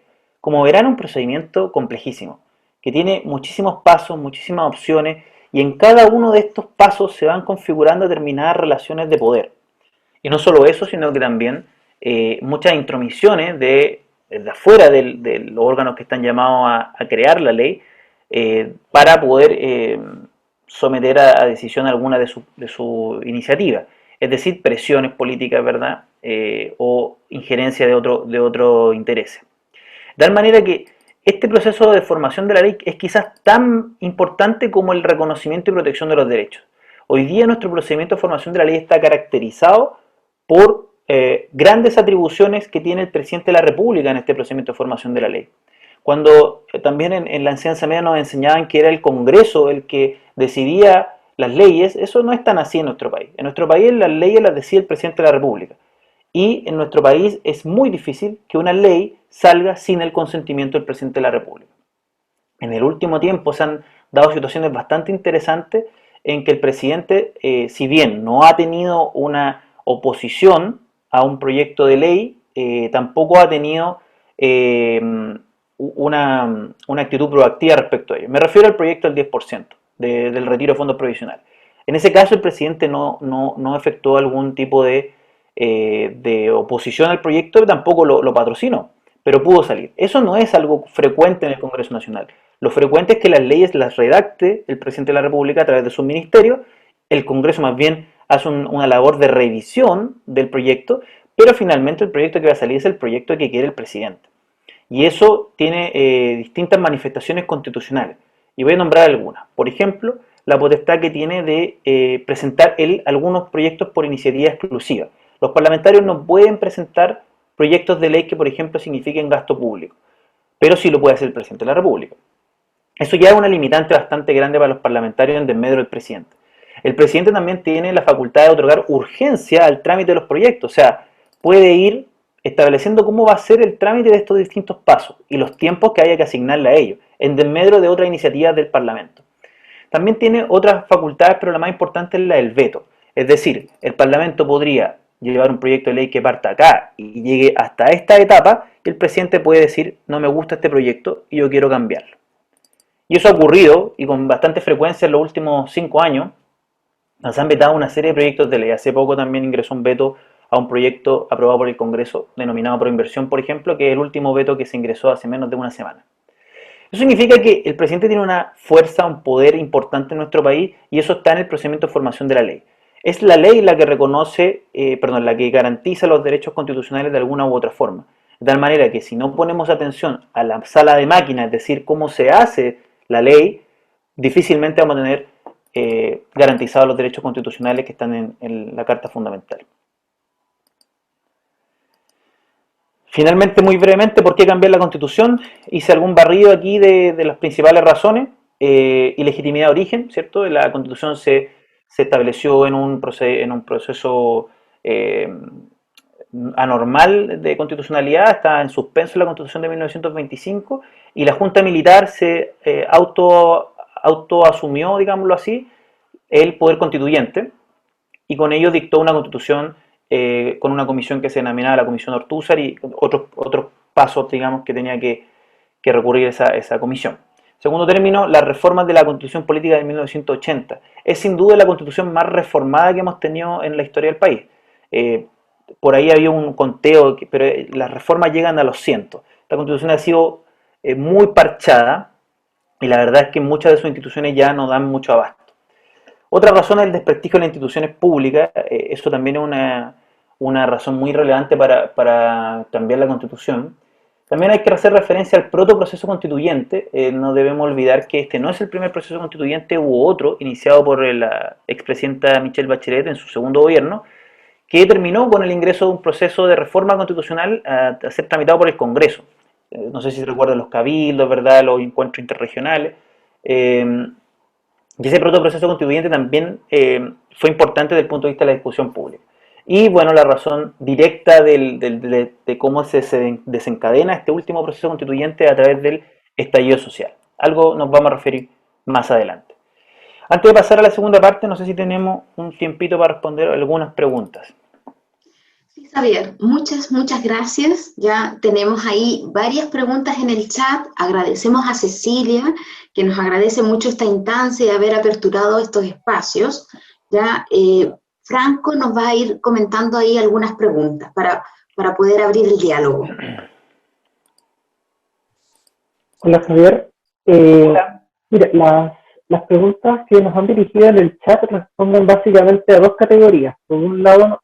[SPEAKER 2] Como verán, un procedimiento complejísimo, que tiene muchísimos pasos, muchísimas opciones, y en cada uno de estos pasos se van configurando determinadas relaciones de poder. Y no solo eso, sino que también muchas intromisiones de afuera de los órganos que están llamados a crear la ley, para poder someter a decisión alguna de su iniciativa. Es decir, presiones políticas, ¿verdad? O injerencia de otro interés. De tal manera que este proceso de formación de la ley es quizás tan importante como el reconocimiento y protección de los derechos. Hoy día nuestro procedimiento de formación de la ley está caracterizado por grandes atribuciones que tiene el presidente de la República en este procedimiento de formación de la ley. Cuando también en la enseñanza media nos enseñaban que era el Congreso el que decidía las leyes, eso no es tan así en nuestro país. En nuestro país las leyes las decide el presidente de la República. Y en nuestro país es muy difícil que una ley salga sin el consentimiento del presidente de la República. En el último tiempo se han dado situaciones bastante interesantes en que el presidente, si bien no ha tenido una oposición a un proyecto de ley, tampoco ha tenido una actitud proactiva respecto a ello. Me refiero al proyecto del 10% del retiro de fondos provisionales. En ese caso el presidente no efectuó algún tipo de oposición al proyecto, tampoco lo patrocinó, pero pudo salir. Eso no es algo frecuente en el Congreso Nacional. Lo frecuente es que las leyes las redacte el presidente de la República a través de su ministerio, el Congreso más bien hace una labor de revisión del proyecto, pero finalmente el proyecto que va a salir es el proyecto que quiere el presidente. Y eso tiene distintas manifestaciones constitucionales. Y voy a nombrar algunas. Por ejemplo, la potestad que tiene de presentar él algunos proyectos por iniciativa exclusiva. Los parlamentarios no pueden presentar proyectos de ley que, por ejemplo, signifiquen gasto público, pero sí lo puede hacer el presidente de la República. Eso ya es una limitante bastante grande para los parlamentarios en desmedro del presidente. El presidente también tiene la facultad de otorgar urgencia al trámite de los proyectos, o sea, puede ir estableciendo cómo va a ser el trámite de estos distintos pasos y los tiempos que haya que asignarle a ellos, en desmedro de otras iniciativas del Parlamento. También tiene otras facultades, pero la más importante es la del veto. Es decir, el Parlamento podría llevar un proyecto de ley que parta acá y llegue hasta esta etapa, y el presidente puede decir, no me gusta este proyecto y yo quiero cambiarlo. Y eso ha ocurrido, y con bastante frecuencia en los últimos 5 años, nos han vetado una serie de proyectos de ley. Hace poco también ingresó un veto a un proyecto aprobado por el Congreso denominado Proinversión, por ejemplo, que es el último veto que se ingresó hace menos de una semana. Eso significa que el presidente tiene una fuerza, un poder importante en nuestro país, y eso está en el procedimiento de formación de la ley. Es la ley la que la que garantiza los derechos constitucionales de alguna u otra forma. De tal manera que si no ponemos atención a la sala de máquinas, es decir, cómo se hace la ley, difícilmente vamos a tener garantizados los derechos constitucionales que están en la Carta Fundamental. Finalmente, muy brevemente, ¿por qué cambiar la Constitución? Hice algún barrido aquí de las principales razones. Ilegitimidad de origen, ¿cierto? La Constitución se estableció en un proceso anormal de constitucionalidad, está en suspenso la Constitución de 1925, y la Junta Militar se autoasumió, digámoslo así, el poder constituyente, y con ello dictó una Constitución con una comisión que se denominaba la Comisión Ortúzar y otros pasos, digamos, que tenía que recurrir esa comisión. Segundo término, las reformas de la Constitución Política de 1980. Es sin duda la Constitución más reformada que hemos tenido en la historia del país. Eh, por ahí había un conteo, pero las reformas llegan a los cientos. La Constitución ha sido muy parchada y la verdad es que muchas de sus instituciones ya no dan mucho abasto. Otra razón es el desprestigio de las instituciones públicas. Eso también es una razón muy relevante para cambiar la Constitución. También hay que hacer referencia al protoproceso constituyente. No debemos olvidar que este no es el primer proceso constituyente, hubo otro iniciado por la expresidenta Michelle Bachelet en su segundo gobierno, que terminó con el ingreso de un proceso de reforma constitucional a ser tramitado por el Congreso. No sé si se recuerdan los cabildos, ¿verdad?, los encuentros interregionales. Y ese protoproceso constituyente también fue importante desde el punto de vista de la discusión pública. Y bueno, la razón directa de cómo se desencadena este último proceso constituyente a través del estallido social. Algo nos vamos a referir más adelante. Antes de pasar a la segunda parte, no sé si tenemos un tiempito para responder algunas preguntas.
[SPEAKER 1] Sí, Javier, muchas gracias. Ya tenemos ahí varias preguntas en el chat. Agradecemos a Cecilia, que nos agradece mucho esta instancia de haber aperturado estos espacios. Ya Franco nos va a ir comentando ahí algunas preguntas para poder abrir el diálogo.
[SPEAKER 3] Hola Javier.
[SPEAKER 2] Hola.
[SPEAKER 3] Mira, las preguntas que nos han dirigido en el chat responden básicamente a dos categorías. Por un lado,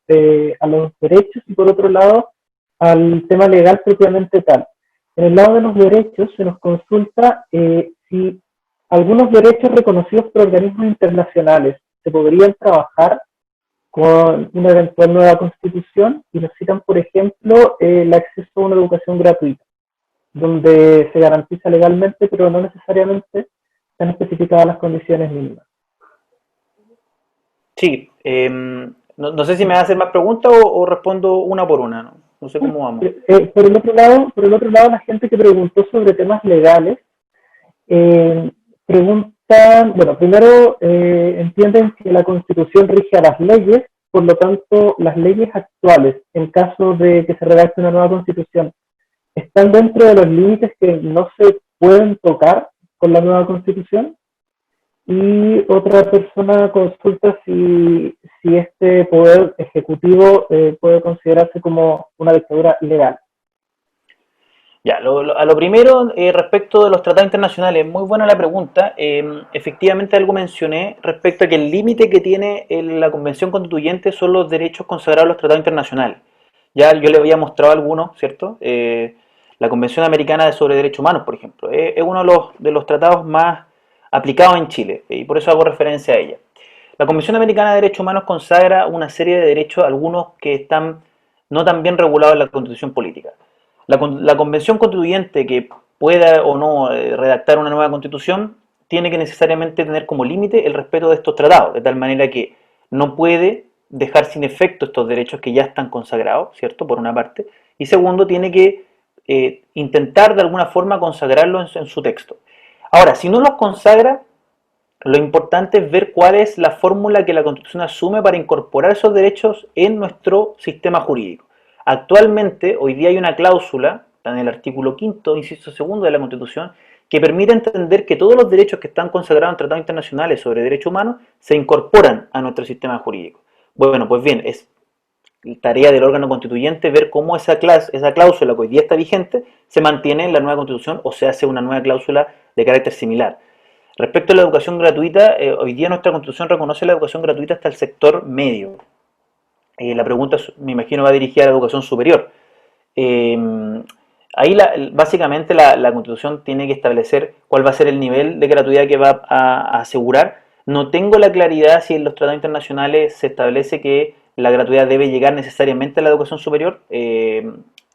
[SPEAKER 3] a los derechos y por otro lado, al tema legal propiamente tal. En el lado de los derechos se nos consulta si algunos derechos reconocidos por organismos internacionales se podrían trabajar con una eventual nueva constitución y nos citan, por ejemplo, el acceso a una educación gratuita, donde se garantiza legalmente, pero no necesariamente están especificadas las condiciones mínimas.
[SPEAKER 2] Sí, no sé si me va a hacer más preguntas o respondo una por una, ¿no? No sé cómo vamos.
[SPEAKER 3] Por el otro lado, la gente que preguntó sobre temas legales, preguntan, bueno, primero entienden que la Constitución rige a las leyes, por lo tanto, las leyes actuales, en caso de que se redacte una nueva Constitución, están dentro de los límites que no se pueden tocar con la nueva Constitución. Y otra persona consulta si este poder ejecutivo puede considerarse como una dictadura legal.
[SPEAKER 2] Ya, a lo primero, respecto de los tratados internacionales, muy buena la pregunta. Efectivamente algo mencioné respecto a que el límite que tiene la Convención Constituyente son los derechos consagrados en los tratados internacionales. Ya yo le había mostrado algunos, ¿cierto? La Convención Americana sobre Derechos Humanos, por ejemplo, es uno de los tratados más aplicados en Chile, y por eso hago referencia a ella. La Convención Americana de Derechos Humanos consagra una serie de derechos, algunos que están no tan bien regulados en la Constitución política. La Convención Constituyente que pueda o no redactar una nueva Constitución tiene que necesariamente tener como límite el respeto de estos tratados, de tal manera que no puede dejar sin efecto estos derechos que ya están consagrados, ¿cierto? Por una parte. Y segundo, tiene que intentar de alguna forma consagrarlos en su texto. Ahora, si no los consagra, lo importante es ver cuál es la fórmula que la Constitución asume para incorporar esos derechos en nuestro sistema jurídico. Actualmente, hoy día hay una cláusula, en el artículo 5º, inciso segundo de la Constitución, que permite entender que todos los derechos que están consagrados en tratados internacionales sobre derechos humanos se incorporan a nuestro sistema jurídico. Bueno, pues bien, es tarea del órgano constituyente ver cómo esa cláusula que hoy día está vigente se mantiene en la nueva Constitución o se hace una nueva cláusula de carácter similar. Respecto a la educación gratuita, hoy día nuestra Constitución reconoce la educación gratuita hasta el sector medio. La pregunta, me imagino, va dirigida a la educación superior. Ahí básicamente la Constitución tiene que establecer cuál va a ser el nivel de gratuidad que va a asegurar. No tengo la claridad si en los tratados internacionales se establece que la gratuidad debe llegar necesariamente a la educación superior.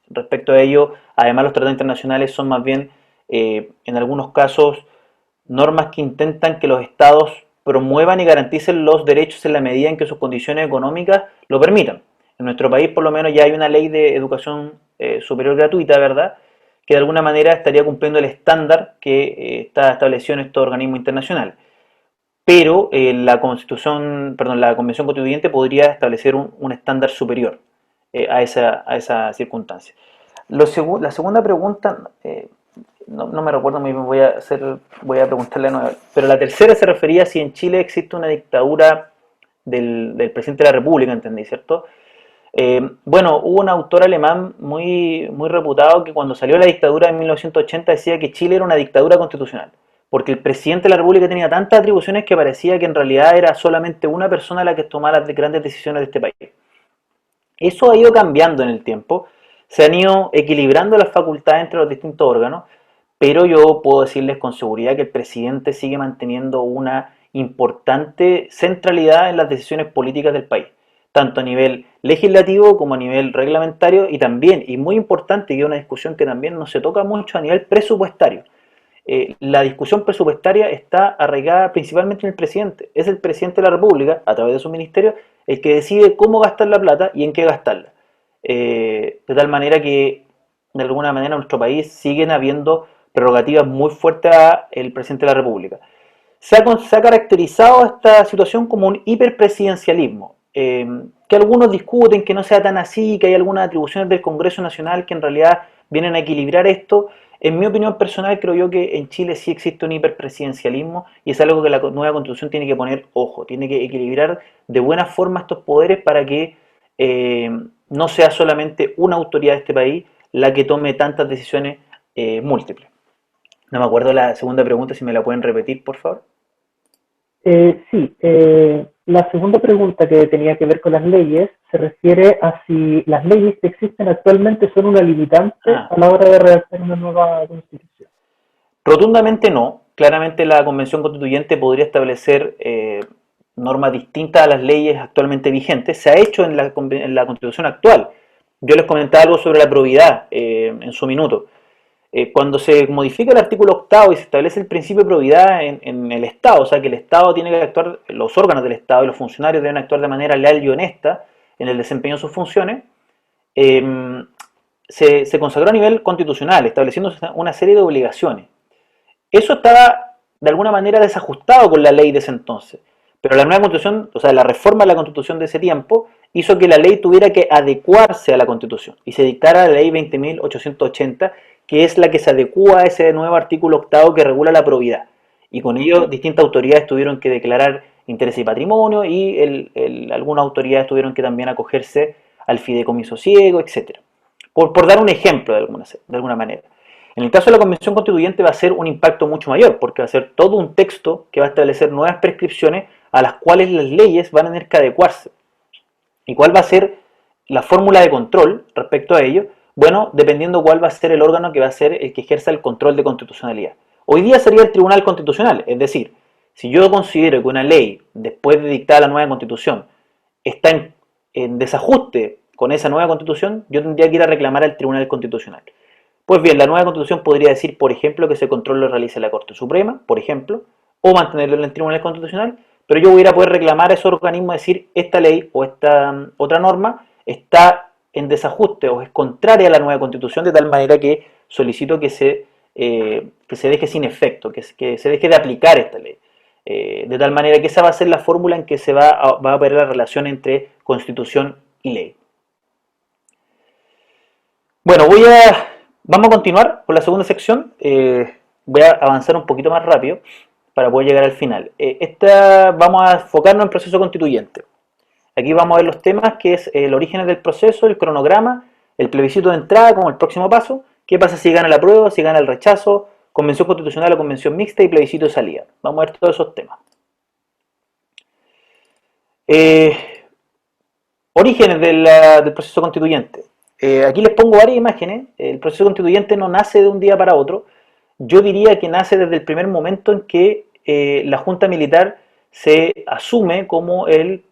[SPEAKER 2] Respecto a ello, además los tratados internacionales son más bien, en algunos casos, normas que intentan que los estados promuevan y garanticen los derechos en la medida en que sus condiciones económicas lo permitan. En nuestro país, por lo menos, ya hay una ley de educación superior gratuita, ¿verdad?, que de alguna manera estaría cumpliendo el estándar que está establecido en estos organismos internacionales. Pero la Convención Constituyente podría establecer un estándar superior a esa circunstancia. La segunda pregunta, no me recuerdo muy bien, voy a preguntarle de nuevo, pero la tercera se refería a si en Chile existe una dictadura del presidente de la República, entendí, ¿cierto? Bueno, hubo un autor alemán muy reputado que cuando salió la dictadura en 1980 decía que Chile era una dictadura constitucional, porque el presidente de la República tenía tantas atribuciones que parecía que en realidad era solamente una persona la que tomaba las grandes decisiones de este país. Eso ha ido cambiando en el tiempo, se han ido equilibrando las facultades entre los distintos órganos, pero yo puedo decirles con seguridad que el presidente sigue manteniendo una importante centralidad en las decisiones políticas del país, tanto a nivel legislativo como a nivel reglamentario y también, y muy importante, y es una discusión que también no se toca mucho a nivel presupuestario. La discusión presupuestaria está arraigada principalmente en el presidente. Es el presidente de la República, a través de su ministerio, el que decide cómo gastar la plata y en qué gastarla. De tal manera que, de alguna manera, en nuestro país siguen habiendo prerrogativas muy fuertes al presidente de la República. Se ha caracterizado esta situación como un hiperpresidencialismo, que algunos discuten que no sea tan así, que hay algunas atribuciones del Congreso Nacional que en realidad vienen a equilibrar esto. En mi opinión personal, creo yo que en Chile sí existe un hiperpresidencialismo y es algo que la nueva Constitución tiene que poner ojo, tiene que equilibrar de buena forma estos poderes para que no sea solamente una autoridad de este país la que tome tantas decisiones múltiples. No me acuerdo la segunda pregunta, si me la pueden repetir, por favor.
[SPEAKER 3] Sí, la segunda pregunta que tenía que ver con las leyes se refiere a si las leyes que existen actualmente son una limitante a la hora de redactar una nueva constitución.
[SPEAKER 2] Rotundamente no. Claramente la Convención Constituyente podría establecer normas distintas a las leyes actualmente vigentes. Se ha hecho en la Constitución actual. Yo les comentaba algo sobre la probidad en su minuto. Cuando se modifica el artículo 8 y se establece el principio de probidad en el Estado, o sea que el Estado tiene que actuar, los órganos del Estado y los funcionarios deben actuar de manera leal y honesta en el desempeño de sus funciones, se consagró a nivel constitucional, estableciendo una serie de obligaciones. Eso estaba de alguna manera desajustado con la ley de ese entonces, pero la nueva Constitución, o sea, la reforma de la Constitución de ese tiempo, hizo que la ley tuviera que adecuarse a la Constitución y se dictara la ley 20.880, que es la que se adecua a ese nuevo artículo 8 que regula la probidad. Y con ello distintas autoridades tuvieron que declarar intereses y patrimonio y algunas autoridades tuvieron que también acogerse al fideicomiso ciego, etc. Por dar un ejemplo de alguna manera. En el caso de la Convención Constituyente va a ser un impacto mucho mayor, porque va a ser todo un texto que va a establecer nuevas prescripciones a las cuales las leyes van a tener que adecuarse. ¿Y cuál va a ser la fórmula de control respecto a ello? Bueno, dependiendo cuál va a ser el órgano que va a ser el que ejerza el control de constitucionalidad. Hoy día sería el Tribunal Constitucional, es decir, si yo considero que una ley, después de dictada la nueva Constitución, está en desajuste con esa nueva Constitución, yo tendría que ir a reclamar al Tribunal Constitucional. Pues bien, la nueva Constitución podría decir, por ejemplo, que ese control lo realice la Corte Suprema, por ejemplo, o mantenerlo en el Tribunal Constitucional, pero yo voy a ir a poder reclamar a ese organismo, decir, esta ley o esta otra norma está en desajuste o es contraria a la nueva Constitución, de tal manera que solicito que se deje sin efecto, que se deje de aplicar esta ley. De tal manera que esa va a ser la fórmula en que se va a ver la relación entre Constitución y ley. Bueno, vamos a continuar con la segunda sección. Voy a avanzar un poquito más rápido para poder llegar al final. Vamos a enfocarnos en el proceso constituyente. Aquí vamos a ver los temas, que es el origen del proceso, el cronograma, el plebiscito de entrada como el próximo paso, qué pasa si gana la apruebo, si gana el rechazo, convención constitucional o convención mixta y plebiscito de salida. Vamos a ver todos esos temas. Orígenes del proceso constituyente. Aquí les pongo varias imágenes. El proceso constituyente no nace de un día para otro. Yo diría que nace desde el primer momento en que la Junta Militar se asume como el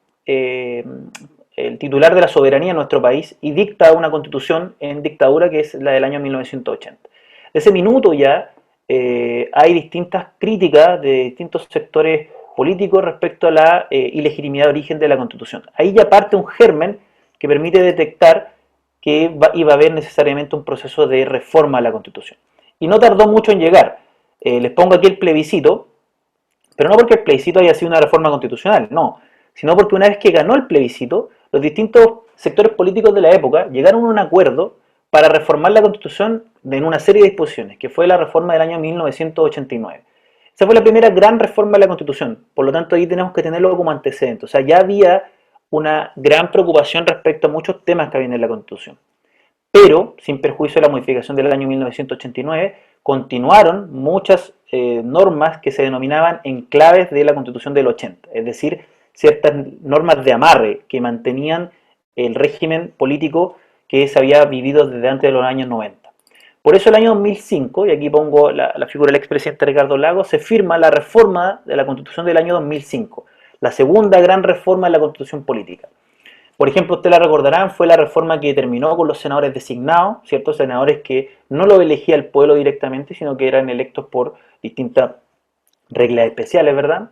[SPEAKER 2] titular de la soberanía en nuestro país y dicta una constitución en dictadura que es la del año 1980. De ese minuto ya hay distintas críticas de distintos sectores políticos respecto a la ilegitimidad de origen de la constitución. Ahí ya parte un germen que permite detectar que iba a haber necesariamente un proceso de reforma a la constitución. Y no tardó mucho en llegar. Les pongo aquí el plebiscito, pero no porque el plebiscito haya sido una reforma constitucional, no, sino porque una vez que ganó el plebiscito, los distintos sectores políticos de la época llegaron a un acuerdo para reformar la Constitución en una serie de disposiciones, que fue la reforma del año 1989. Esa fue la primera gran reforma de la Constitución, por lo tanto ahí tenemos que tenerlo como antecedente. O sea, ya había una gran preocupación respecto a muchos temas que habían en la Constitución. Pero, sin perjuicio de la modificación del año 1989, continuaron muchas normas que se denominaban enclaves de la Constitución del 80, es decir, ciertas normas de amarre que mantenían el régimen político que se había vivido desde antes de los años 90. Por eso el año 2005, y aquí pongo la figura del expresidente Ricardo Lagos, se firma la reforma de la Constitución del año 2005, la segunda gran reforma de la Constitución política. Por ejemplo, ustedes la recordarán, fue la reforma que terminó con los senadores designados, ¿cierto? Senadores que no lo elegía el pueblo directamente, sino que eran electos por distintas reglas especiales, ¿verdad?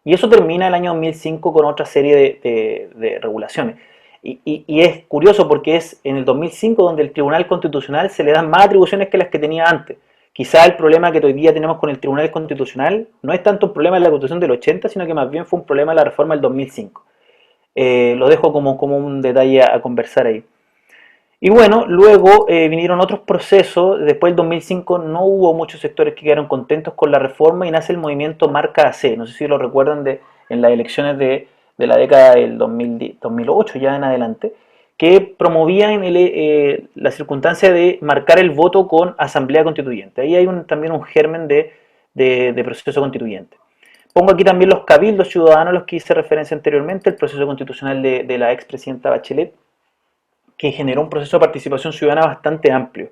[SPEAKER 2] Y eso termina el año 2005 con otra serie de regulaciones. Y es curioso porque es en el 2005 donde el Tribunal Constitucional se le dan más atribuciones que las que tenía antes. Quizá el problema que hoy día tenemos con el Tribunal Constitucional no es tanto un problema de la Constitución del 80, sino que más bien fue un problema de la reforma del 2005. Lo dejo como un detalle a conversar ahí. Y bueno, luego vinieron otros procesos. Después del 2005 no hubo muchos sectores que quedaron contentos con la reforma y nace el movimiento Marca AC. No sé si lo recuerdan en las elecciones de la década del 2008 ya en adelante, que promovían la circunstancia de marcar el voto con asamblea constituyente. Ahí hay también un germen de proceso constituyente. Pongo aquí también los cabildos ciudadanos a los que hice referencia anteriormente, el proceso constitucional de la expresidenta Bachelet, que generó un proceso de participación ciudadana bastante amplio,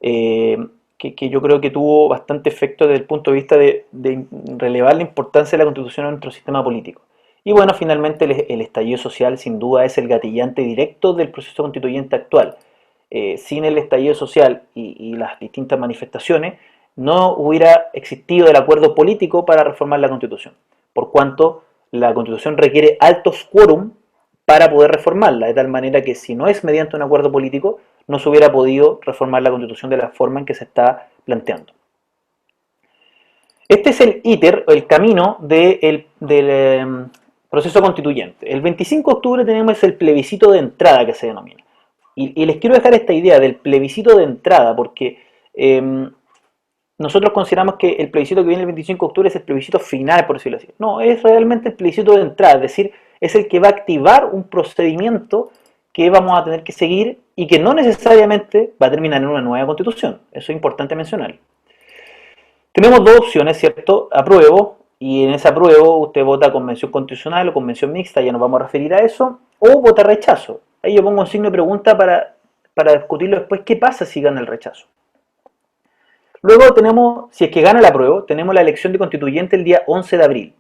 [SPEAKER 2] que yo creo que tuvo bastante efecto desde el punto de vista de relevar la importancia de la Constitución en nuestro sistema político. Y bueno, finalmente el estallido social sin duda es el gatillante directo del proceso constituyente actual. Sin el estallido social y las distintas manifestaciones, no hubiera existido el acuerdo político para reformar la Constitución, por cuanto la Constitución requiere altos quórum para poder reformarla, de tal manera que si no es mediante un acuerdo político, no se hubiera podido reformar la Constitución de la forma en que se está planteando. Este es el íter, el camino del proceso constituyente. El 25 de octubre tenemos el plebiscito de entrada que se denomina. Y les quiero dejar esta idea del plebiscito de entrada, porque nosotros consideramos que el plebiscito que viene el 25 de octubre es el plebiscito final, por decirlo así. No, es realmente el plebiscito de entrada, es decir, es el que va a activar un procedimiento que vamos a tener que seguir y que no necesariamente va a terminar en una nueva constitución. Eso es importante mencionar. Tenemos dos opciones, ¿cierto? Apruebo, y en ese apruebo usted vota convención constitucional o convención mixta, ya nos vamos a referir a eso, o vota rechazo. Ahí yo pongo un signo de pregunta para discutirlo después, ¿qué pasa si gana el rechazo? Luego tenemos, si es que gana el apruebo, tenemos la elección de constituyente el día 11 de abril.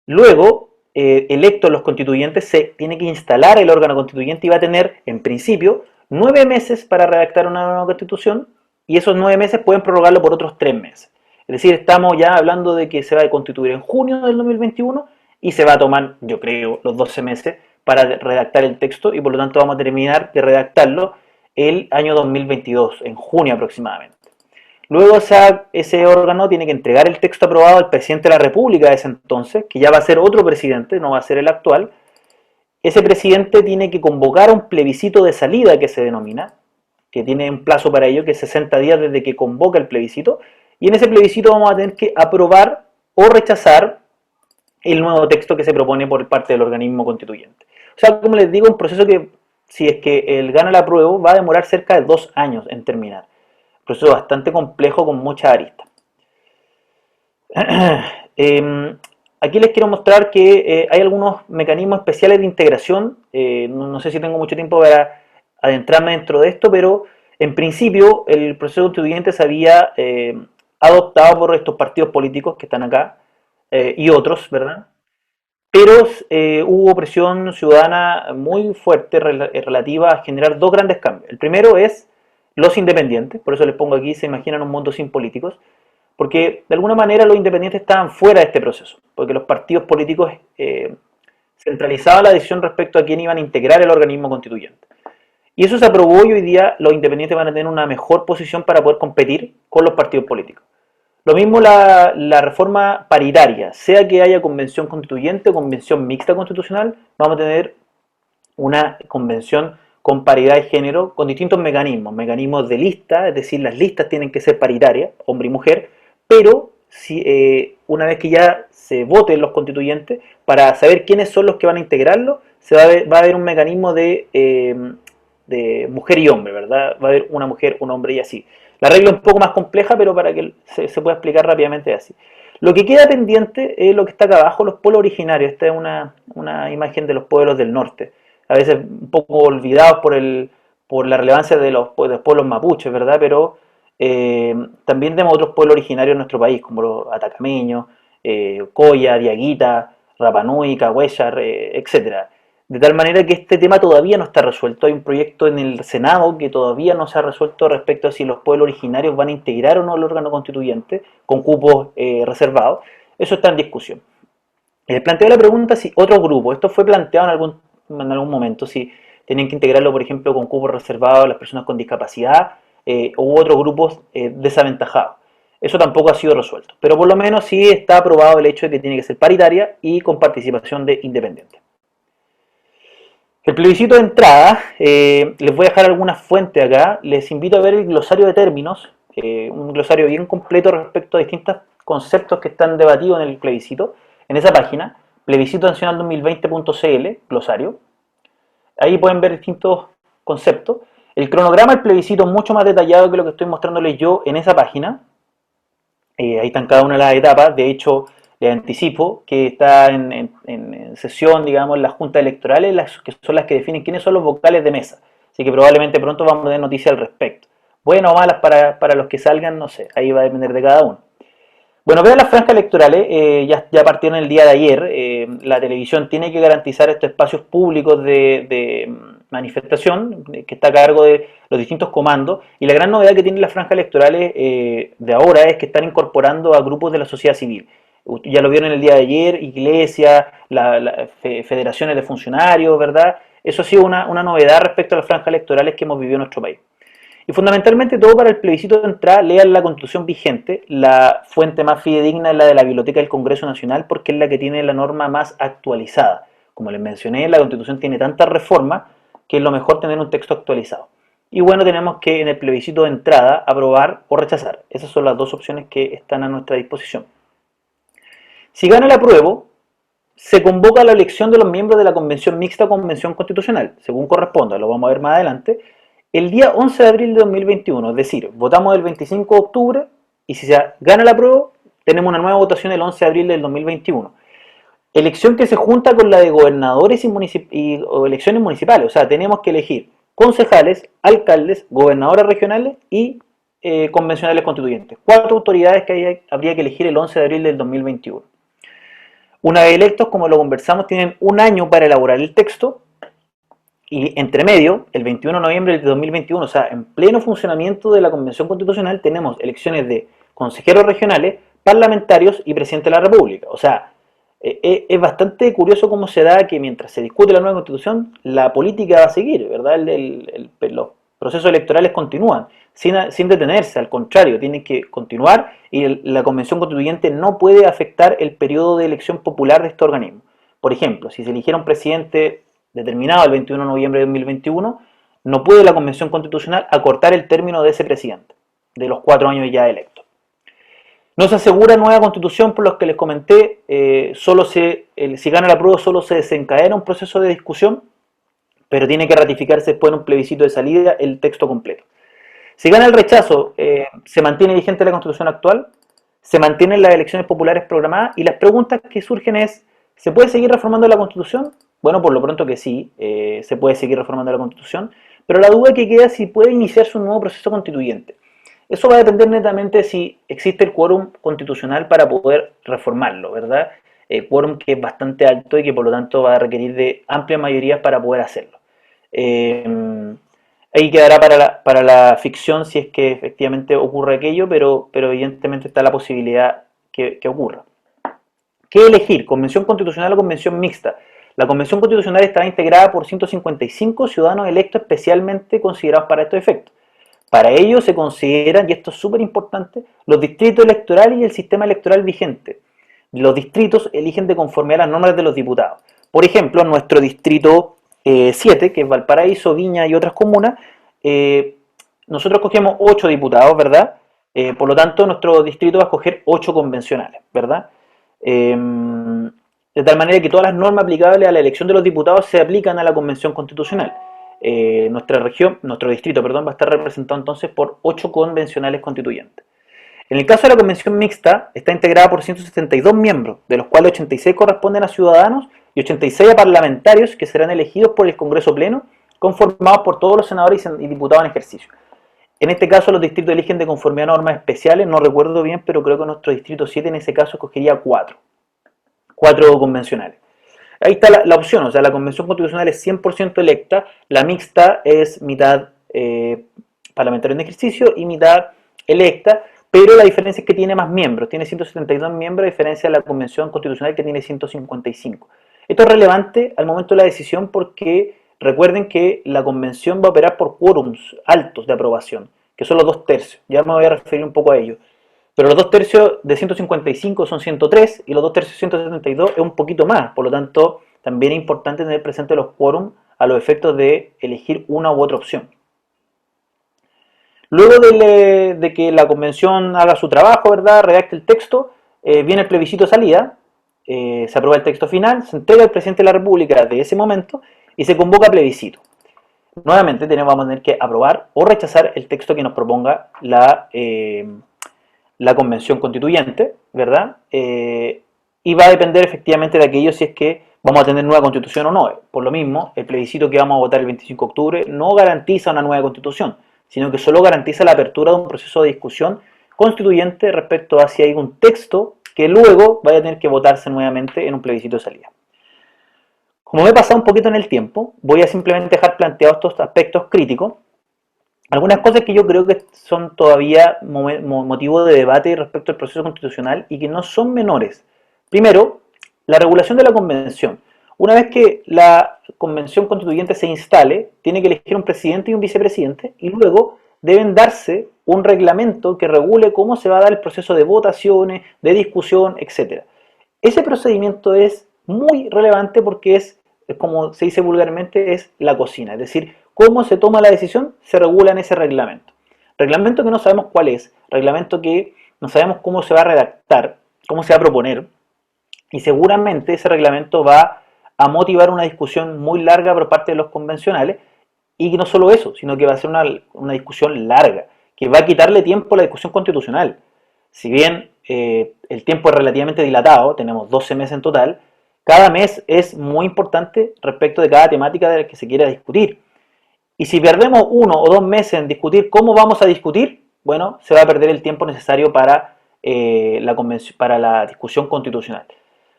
[SPEAKER 2] Luego, electos los constituyentes, se tiene que instalar el órgano constituyente y va a tener, en principio, 9 meses para redactar una nueva constitución, y esos 9 meses pueden prorrogarlo por otros 3 meses. Es decir, estamos ya hablando de que se va a constituir en junio del 2021 y se va a tomar, yo creo, los 12 meses para redactar el texto, y por lo tanto vamos a terminar de redactarlo el año 2022, en junio aproximadamente. Luego ese órgano tiene que entregar el texto aprobado al presidente de la República de ese entonces, que ya va a ser otro presidente, no va a ser el actual. Ese presidente tiene que convocar un plebiscito de salida, que se denomina, que tiene un plazo para ello, que es 60 días desde que convoca el plebiscito, y en ese plebiscito vamos a tener que aprobar o rechazar el nuevo texto que se propone por parte del organismo constituyente. O sea, como les digo, un proceso que, si es que él gana el apruebo, va a demorar cerca de 2 años en terminar. Un proceso bastante complejo con muchas aristas. Aquí les quiero mostrar que hay algunos mecanismos especiales de integración. No sé si tengo mucho tiempo para adentrarme dentro de esto, pero en principio el proceso constituyente se había adoptado por estos partidos políticos que están acá y otros, ¿verdad? Pero hubo presión ciudadana muy fuerte relativa a generar 2 grandes cambios. El primero es los independientes, por eso les pongo aquí, se imaginan un mundo sin políticos, porque de alguna manera los independientes estaban fuera de este proceso, porque los partidos políticos centralizaban la decisión respecto a quién iban a integrar el organismo constituyente. Y eso se aprobó y hoy día los independientes van a tener una mejor posición para poder competir con los partidos políticos. Lo mismo la reforma paritaria, sea que haya convención constituyente o convención mixta constitucional, vamos a tener una convención con paridad de género, con distintos mecanismos de lista, es decir, las listas tienen que ser paritarias, hombre y mujer, pero si, una vez que ya se voten los constituyentes, para saber quiénes son los que van a integrarlo, va a haber un mecanismo de mujer y hombre, ¿verdad? Va a haber una mujer, un hombre y así. La regla es un poco más compleja, pero para que se pueda explicar rápidamente así. Lo que queda pendiente es lo que está acá abajo, los pueblos originarios. Esta es una imagen de los pueblos del norte, a veces un poco olvidados por la relevancia de los pueblos mapuches, ¿verdad? Pero también tenemos otros pueblos originarios en nuestro país, como los atacameños, Coya, Diaguita, Rapanui, Cahuéllar, etcétera. De tal manera que este tema todavía no está resuelto. Hay un proyecto en el Senado que todavía no se ha resuelto respecto a si los pueblos originarios van a integrar o no el órgano constituyente con cupos reservados. Eso está en discusión. Planteo la pregunta si otro grupo, esto fue planteado en algún momento, si tenían que integrarlo, por ejemplo, con cupos reservados a las personas con discapacidad u otros grupos desaventajados. Eso tampoco ha sido resuelto, pero por lo menos sí está aprobado el hecho de que tiene que ser paritaria y con participación de independientes. El plebiscito de entrada, les voy a dejar algunas fuentes acá, les invito a ver el glosario de términos, un glosario bien completo respecto a distintos conceptos que están debatidos en el plebiscito, en esa página, plebiscitonacional2020.cl, glosario. Ahí pueden ver distintos conceptos. El cronograma del plebiscito es mucho más detallado que lo que estoy mostrándoles yo en esa página. Ahí están cada una de las etapas. De hecho, les anticipo que está en sesión, digamos, las juntas electorales, que son las que definen quiénes son los vocales de mesa. Así que probablemente pronto vamos a tener noticias al respecto. Buenas o malas para los que salgan, no sé, ahí va a depender de cada uno. Bueno, vean las franjas electorales, ya partieron el día de ayer. La televisión tiene que garantizar estos espacios públicos de manifestación, que está a cargo de los distintos comandos, y la gran novedad que tienen las franjas electorales de ahora es que están incorporando a grupos de la sociedad civil. Ya lo vieron el día de ayer, iglesias, federaciones de funcionarios, ¿verdad? Eso ha sido una novedad respecto a las franjas electorales que hemos vivido en nuestro país. Y fundamentalmente todo para el plebiscito de entrada, lean la Constitución vigente. La fuente más fidedigna es la de la Biblioteca del Congreso Nacional, porque es la que tiene la norma más actualizada. Como les mencioné, la Constitución tiene tantas reformas que es lo mejor tener un texto actualizado. Y bueno, tenemos que en el plebiscito de entrada aprobar o rechazar. Esas son las dos opciones que están a nuestra disposición. Si gana el apruebo, se convoca la elección de los miembros de la Convención Mixta o Convención Constitucional, según corresponda, lo vamos a ver más adelante, el día 11 de abril de 2021, es decir, votamos el 25 de octubre y si se gana el apruebo, tenemos una nueva votación el 11 de abril del 2021. Elección que se junta con la de gobernadores o elecciones municipales, o sea, tenemos que elegir concejales, alcaldes, gobernadores regionales y convencionales constituyentes. 4 autoridades que habría que elegir el 11 de abril del 2021. Una vez electos, como lo conversamos, tienen un año para elaborar el texto y entre medio, el 21 de noviembre de 2021, o sea, en pleno funcionamiento de la Convención Constitucional, tenemos elecciones de consejeros regionales, parlamentarios y presidente de la República. O sea, es bastante curioso cómo se da que mientras se discute la nueva Constitución, la política va a seguir, ¿verdad? Los procesos electorales continúan sin detenerse, al contrario, tienen que continuar y la Convención Constituyente no puede afectar el periodo de elección popular de este organismo. Por ejemplo, si se eligiera un presidente determinado el 21 de noviembre de 2021, no puede la Convención Constitucional acortar el término de ese presidente, de los 4 años ya electos. No se asegura nueva constitución por los que les comenté, si gana el apruebo solo se desencadena un proceso de discusión, pero tiene que ratificarse después en un plebiscito de salida el texto completo. Si gana el rechazo, se mantiene vigente la constitución actual, se mantienen las elecciones populares programadas y las preguntas que surgen es, ¿se puede seguir reformando la constitución? Bueno, por lo pronto que sí, se puede seguir reformando la constitución, pero la duda que queda es si puede iniciarse un nuevo proceso constituyente. Eso va a depender netamente de si existe el quórum constitucional para poder reformarlo, ¿verdad? Quórum que es bastante alto y que por lo tanto va a requerir de amplias mayorías para poder hacerlo. Ahí quedará para la ficción si es que efectivamente ocurre aquello, pero evidentemente está la posibilidad que ocurra. ¿Qué elegir? ¿Convención constitucional o convención mixta? La convención constitucional estará integrada por 155 ciudadanos electos especialmente considerados para estos efectos. Para ello se consideran, y esto es súper importante, los distritos electorales y el sistema electoral vigente. Los distritos eligen de conformidad a las normas de los diputados. Por ejemplo, nuestro distrito 7, que es Valparaíso, Viña y otras comunas, nosotros cogemos 8 diputados, ¿verdad? Por lo tanto, nuestro distrito va a escoger 8 convencionales, ¿verdad? De tal manera que todas las normas aplicables a la elección de los diputados se aplican a la Convención Constitucional. Nuestra región, nuestro distrito, perdón, va a estar representado entonces por 8 convencionales constituyentes. En el caso de la convención mixta, está integrada por 172 miembros, de los cuales 86 corresponden a ciudadanos y 86 a parlamentarios que serán elegidos por el Congreso Pleno, conformados por todos los senadores y diputados en ejercicio. En este caso, los distritos eligen de conformidad a normas especiales, no recuerdo bien, pero creo que nuestro distrito 7 en ese caso escogería 4 convencionales. Ahí está la opción, o sea, la convención constitucional es 100% electa, la mixta es mitad parlamentario en ejercicio y mitad electa, pero la diferencia es que tiene más miembros, tiene 172 miembros a diferencia de la convención constitucional que tiene 155. Esto es relevante al momento de la decisión porque recuerden que la convención va a operar por quórums altos de aprobación, que son los 2/3, ya me voy a referir un poco a ello. Pero los 2/3 de 155 son 103 y los 2/3 de 172 es un poquito más. Por lo tanto, también es importante tener presente los quórums a los efectos de elegir una u otra opción. Luego de que la convención haga su trabajo, ¿verdad? Redacte el texto, viene el plebiscito de salida, se aprueba el texto final, se entrega al presidente de la República de ese momento y se convoca a plebiscito. Nuevamente vamos a tener que aprobar o rechazar el texto que nos proponga la convención constituyente, ¿verdad? Y va a depender efectivamente de aquello si es que vamos a tener nueva constitución o no. Por lo mismo, el plebiscito que vamos a votar el 25 de octubre no garantiza una nueva constitución, sino que solo garantiza la apertura de un proceso de discusión constituyente respecto a si hay un texto que luego vaya a tener que votarse nuevamente en un plebiscito de salida. Como me he pasado un poquito en el tiempo, voy a simplemente dejar planteados estos aspectos críticos. Algunas cosas que yo creo que son todavía motivo de debate respecto al proceso constitucional y que no son menores. Primero, la regulación de la convención. Una vez que la convención constituyente se instale, tiene que elegir un presidente y un vicepresidente y luego deben darse un reglamento que regule cómo se va a dar el proceso de votaciones, de discusión, etc. Ese procedimiento es muy relevante porque es, como se dice vulgarmente, es la cocina, es decir, cómo se toma la decisión se regula en ese reglamento. Reglamento que no sabemos cuál es, reglamento que no sabemos cómo se va a redactar, cómo se va a proponer, y seguramente ese reglamento va a motivar una discusión muy larga por parte de los convencionales, y no solo eso, sino que va a ser una discusión larga, que va a quitarle tiempo a la discusión constitucional. Si bien el tiempo es relativamente dilatado, tenemos 12 meses en total, cada mes es muy importante respecto de cada temática de la que se quiera discutir. Y si perdemos 1 o 2 meses en discutir cómo vamos a discutir, bueno, se va a perder el tiempo necesario para la discusión constitucional.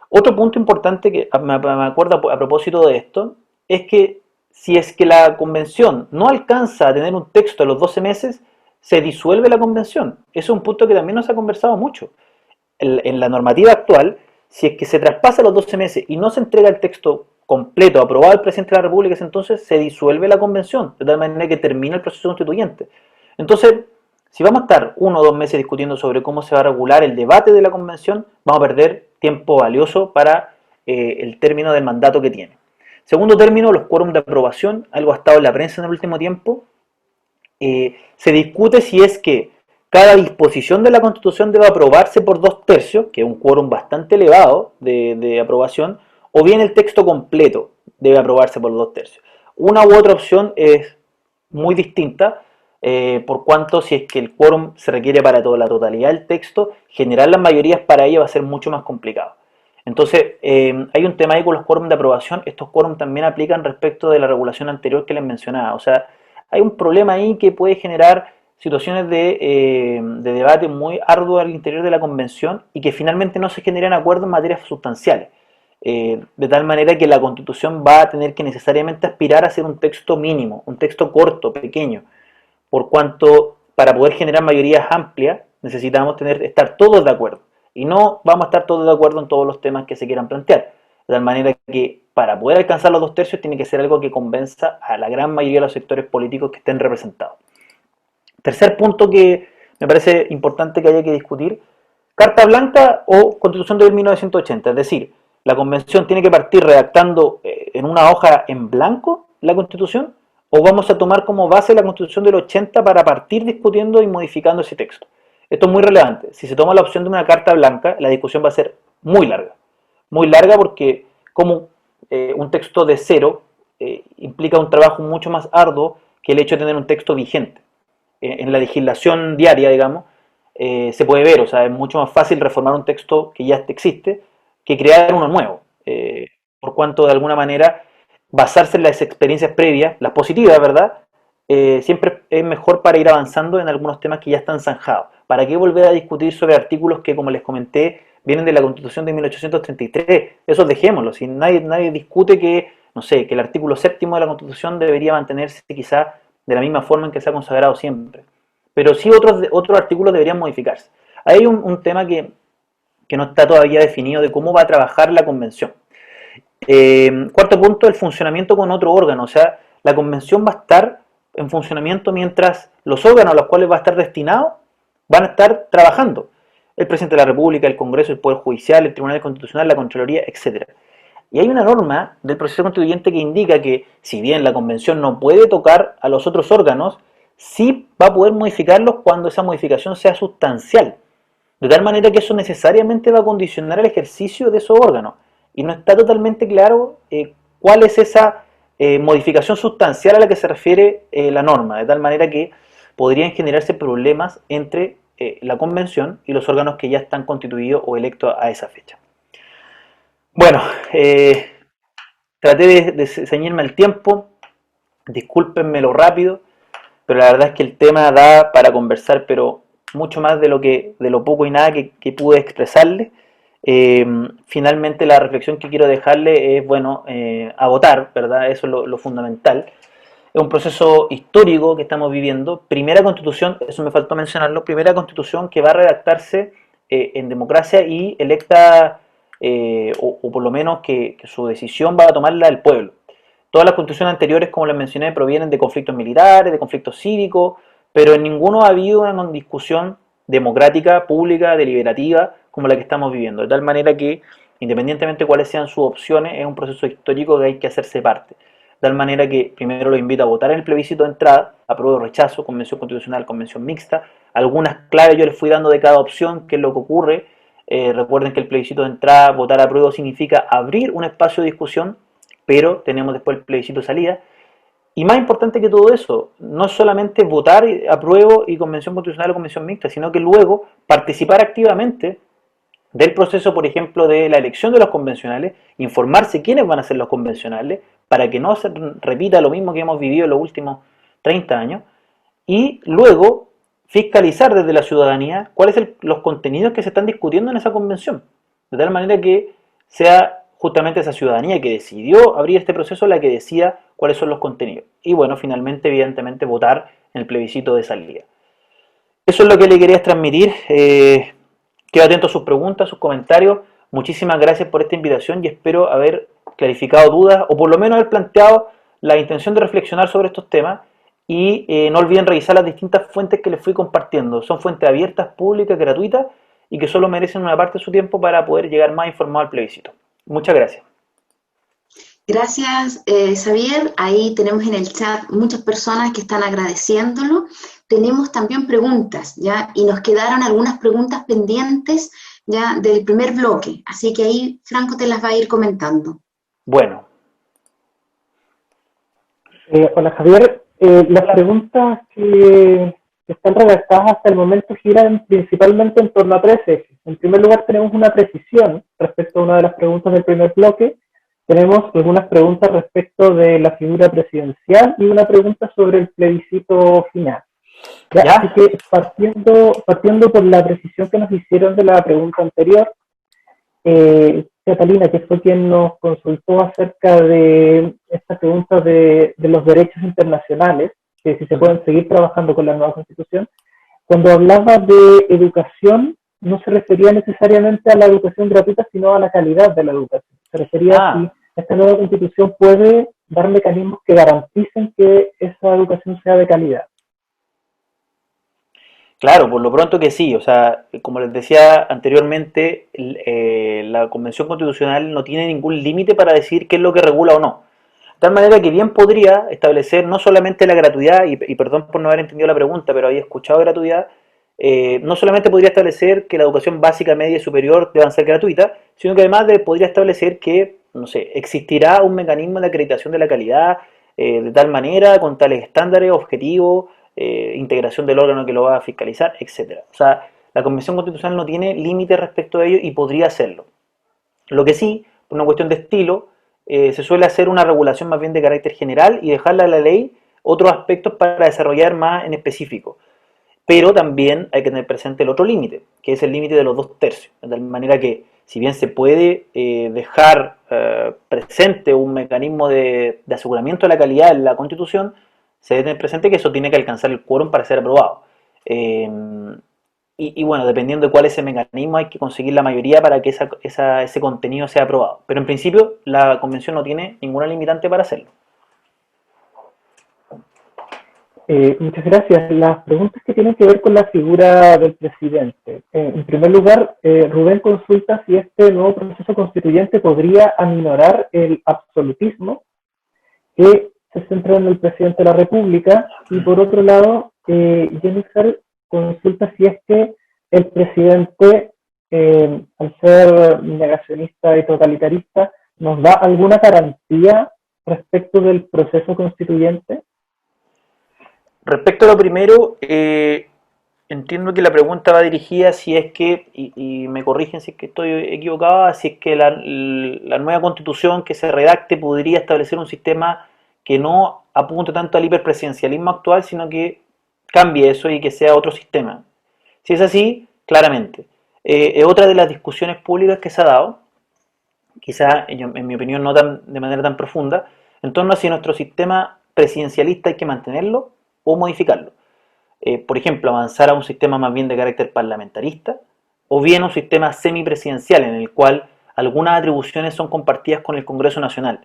[SPEAKER 2] Otro punto importante que me acuerdo a propósito de esto es que si es que la convención no alcanza a tener un texto en los 12 meses, se disuelve la convención. Eso es un punto que también nos ha conversado mucho. En la normativa actual, si es que se traspasa los 12 meses y no se entrega el texto completo aprobado al presidente de la República, entonces se disuelve la convención, de tal manera que termina el proceso constituyente. Entonces, si vamos a estar 1 o 2 meses discutiendo sobre cómo se va a regular el debate de la convención, vamos a perder tiempo valioso para el término del mandato que tiene. Segundo término, los quórums de aprobación, algo ha estado en la prensa en el último tiempo. Se discute si es que cada disposición de la Constitución debe aprobarse por 2/3, que es un quórum bastante elevado de aprobación, o bien el texto completo debe aprobarse por 2/3. Una u otra opción es muy distinta, por cuanto si es que el quórum se requiere para toda la totalidad del texto, generar las mayorías para ello va a ser mucho más complicado. Entonces, hay un tema ahí con los quórums de aprobación. Estos quórums también aplican respecto de la regulación anterior que les mencionaba. O sea, hay un problema ahí que puede generar situaciones de debate muy arduo al interior de la convención y que finalmente no se generan acuerdos en materias sustanciales. De tal manera que la Constitución va a tener que necesariamente aspirar a ser un texto mínimo, un texto corto, pequeño, por cuanto para poder generar mayorías amplias necesitamos estar todos de acuerdo. Y no vamos a estar todos de acuerdo en todos los temas que se quieran plantear. De tal manera que para poder alcanzar los 2/3 tiene que ser algo que convenza a la gran mayoría de los sectores políticos que estén representados. Tercer punto que me parece importante que haya que discutir: Carta Blanca o Constitución de 1980. Es decir, ¿La convención tiene que partir redactando en una hoja en blanco la constitución? ¿O vamos a tomar como base la constitución del 80 para partir discutiendo y modificando ese texto? Esto es muy relevante. Si se toma la opción de una carta blanca, la discusión va a ser muy larga. Muy larga porque como un texto de cero implica un trabajo mucho más arduo que el hecho de tener un texto vigente. En la legislación diaria, digamos, se puede ver, o sea, es mucho más fácil reformar un texto que ya existe que crear uno nuevo, por cuanto de alguna manera basarse en las experiencias previas, las positivas, ¿verdad? Siempre es mejor para ir avanzando en algunos temas que ya están zanjados. ¿Para qué volver a discutir sobre artículos que, como les comenté, vienen de la Constitución de 1833? Eso dejémoslo, si nadie discute que, no sé, que el artículo séptimo de la Constitución debería mantenerse quizá de la misma forma en que se ha consagrado siempre. Pero sí otros artículos deberían modificarse. Hay un tema que no está todavía definido de cómo va a trabajar la convención. Cuarto punto, el funcionamiento con otro órgano. O sea, la convención va a estar en funcionamiento mientras los órganos a los cuales va a estar destinado van a estar trabajando. El presidente de la República, el Congreso, el Poder Judicial, el Tribunal Constitucional, la Contraloría, etc. Y hay una norma del proceso constituyente que indica que, si bien la convención no puede tocar a los otros órganos, sí va a poder modificarlos cuando esa modificación sea sustancial. De tal manera que eso necesariamente va a condicionar el ejercicio de esos órganos. Y no está totalmente claro cuál es esa modificación sustancial a la que se refiere la norma. De tal manera que podrían generarse problemas entre la convención y los órganos que ya están constituidos o electos a esa fecha. Bueno, traté de ceñirme al tiempo. Discúlpenme lo rápido, pero la verdad es que el tema da para conversar, pero mucho más de lo poco y nada que pude expresarle. Finalmente la reflexión que quiero dejarle es, bueno, a votar, ¿verdad? Eso es lo fundamental. Es un proceso histórico que estamos viviendo. Primera constitución, eso me faltó mencionarlo, primera constitución que va a redactarse en democracia y electa, o por lo menos que su decisión va a tomarla el pueblo. Todas las constituciones anteriores, como les mencioné, provienen de conflictos militares, de conflictos cívicos, pero en ninguno ha habido una discusión democrática, pública, deliberativa, como la que estamos viviendo. De tal manera que, independientemente de cuáles sean sus opciones, es un proceso histórico que hay que hacerse parte. De tal manera que primero los invito a votar en el plebiscito de entrada, apruebo o rechazo, convención constitucional, convención mixta. Algunas claves yo les fui dando de cada opción, qué es lo que ocurre. Recuerden que el plebiscito de entrada, votar apruebo, significa abrir un espacio de discusión, pero tenemos después el plebiscito de salida. Y más importante que todo eso, no solamente votar apruebo y convención constitucional o convención mixta, sino que luego participar activamente del proceso, por ejemplo, de la elección de los convencionales, informarse quiénes van a ser los convencionales, para que no se repita lo mismo que hemos vivido en los últimos 30 años, y luego fiscalizar desde la ciudadanía cuáles son los contenidos que se están discutiendo en esa convención, de tal manera que sea justamente esa ciudadanía que decidió abrir este proceso la que decida cuáles son los contenidos. Y bueno, finalmente, evidentemente, votar en el plebiscito de salida. Eso es lo que le quería transmitir. Quedo atento a sus preguntas, sus comentarios. Muchísimas gracias por esta invitación y espero haber clarificado dudas o por lo menos haber planteado la intención de reflexionar sobre estos temas. Y no olviden revisar las distintas fuentes que les fui compartiendo. Son fuentes abiertas, públicas, gratuitas y que solo merecen una parte de su tiempo para poder llegar más informado al plebiscito. Muchas gracias.
[SPEAKER 1] Gracias, Xavier. Ahí tenemos en el chat muchas personas que están agradeciéndolo. Tenemos también preguntas, ¿ya? Y nos quedaron algunas preguntas pendientes ya del primer bloque. Así que ahí Franco te las va a ir comentando.
[SPEAKER 2] Bueno.
[SPEAKER 3] Hola, Javier. Las preguntas que están redactadas hasta el momento giran principalmente en torno a tres ejes. En primer lugar, tenemos una precisión respecto a una de las preguntas del primer bloque. Tenemos algunas preguntas respecto de la figura presidencial y una pregunta sobre el plebiscito final. ¿Ya? Así que partiendo por la precisión que nos hicieron de la pregunta anterior, Catalina, que fue quien nos consultó acerca de esta pregunta de los derechos internacionales, que si se pueden seguir trabajando con la nueva Constitución, cuando hablaba de educación, no se refería necesariamente a la educación gratuita, sino a la calidad de la educación. Se refería a si esta nueva Constitución puede dar mecanismos que garanticen que esa educación sea de calidad.
[SPEAKER 2] Claro, por lo pronto que sí, o sea, como les decía anteriormente, la Convención Constitucional no tiene ningún límite para decir qué es lo que regula o no. De tal manera que bien podría establecer no solamente la gratuidad, y perdón por no haber entendido la pregunta, pero había escuchado gratuidad, no solamente podría establecer que la educación básica, media y superior deban ser gratuitas, sino que además podría establecer que, no sé, existirá un mecanismo de acreditación de la calidad de tal manera, con tales estándares, objetivos, integración del órgano que lo va a fiscalizar, etcétera. O sea, la Convención Constitucional no tiene límites respecto a ello y podría hacerlo. Lo que sí, por una cuestión de estilo, se suele hacer una regulación más bien de carácter general y dejarle a la ley otros aspectos para desarrollar más en específico. Pero también hay que tener presente el otro límite, que es el límite de los 2/3. De tal manera que, si bien se puede dejar presente un mecanismo de aseguramiento de la calidad en la Constitución, se debe tener presente que eso tiene que alcanzar el quórum para ser aprobado. Eh, y bueno, dependiendo de cuál es ese mecanismo, hay que conseguir la mayoría para que ese contenido sea aprobado. Pero en principio, la Convención no tiene ninguna limitante para hacerlo.
[SPEAKER 3] Muchas gracias. Las preguntas que tienen que ver con la figura del presidente. En primer lugar, Rubén consulta si este nuevo proceso constituyente podría aminorar el absolutismo que se centra en el presidente de la República. Y por otro lado, Jennifer consulta si es que el presidente, al ser negacionista y totalitarista, nos da alguna garantía respecto del proceso constituyente.
[SPEAKER 2] Respecto a lo primero, entiendo que la pregunta va dirigida si es que, y me corrigen si es que estoy equivocado, si es que la nueva constitución que se redacte podría establecer un sistema que no apunte tanto al hiperpresidencialismo actual, sino que cambie eso y que sea otro sistema. Si es así, claramente. Es otra de las discusiones públicas que se ha dado, quizá en mi opinión no de manera tan profunda, en torno a si nuestro sistema presidencialista hay que mantenerlo o modificarlo. Por ejemplo, avanzar a un sistema más bien de carácter parlamentarista, o bien un sistema semipresidencial en el cual algunas atribuciones son compartidas con el Congreso Nacional.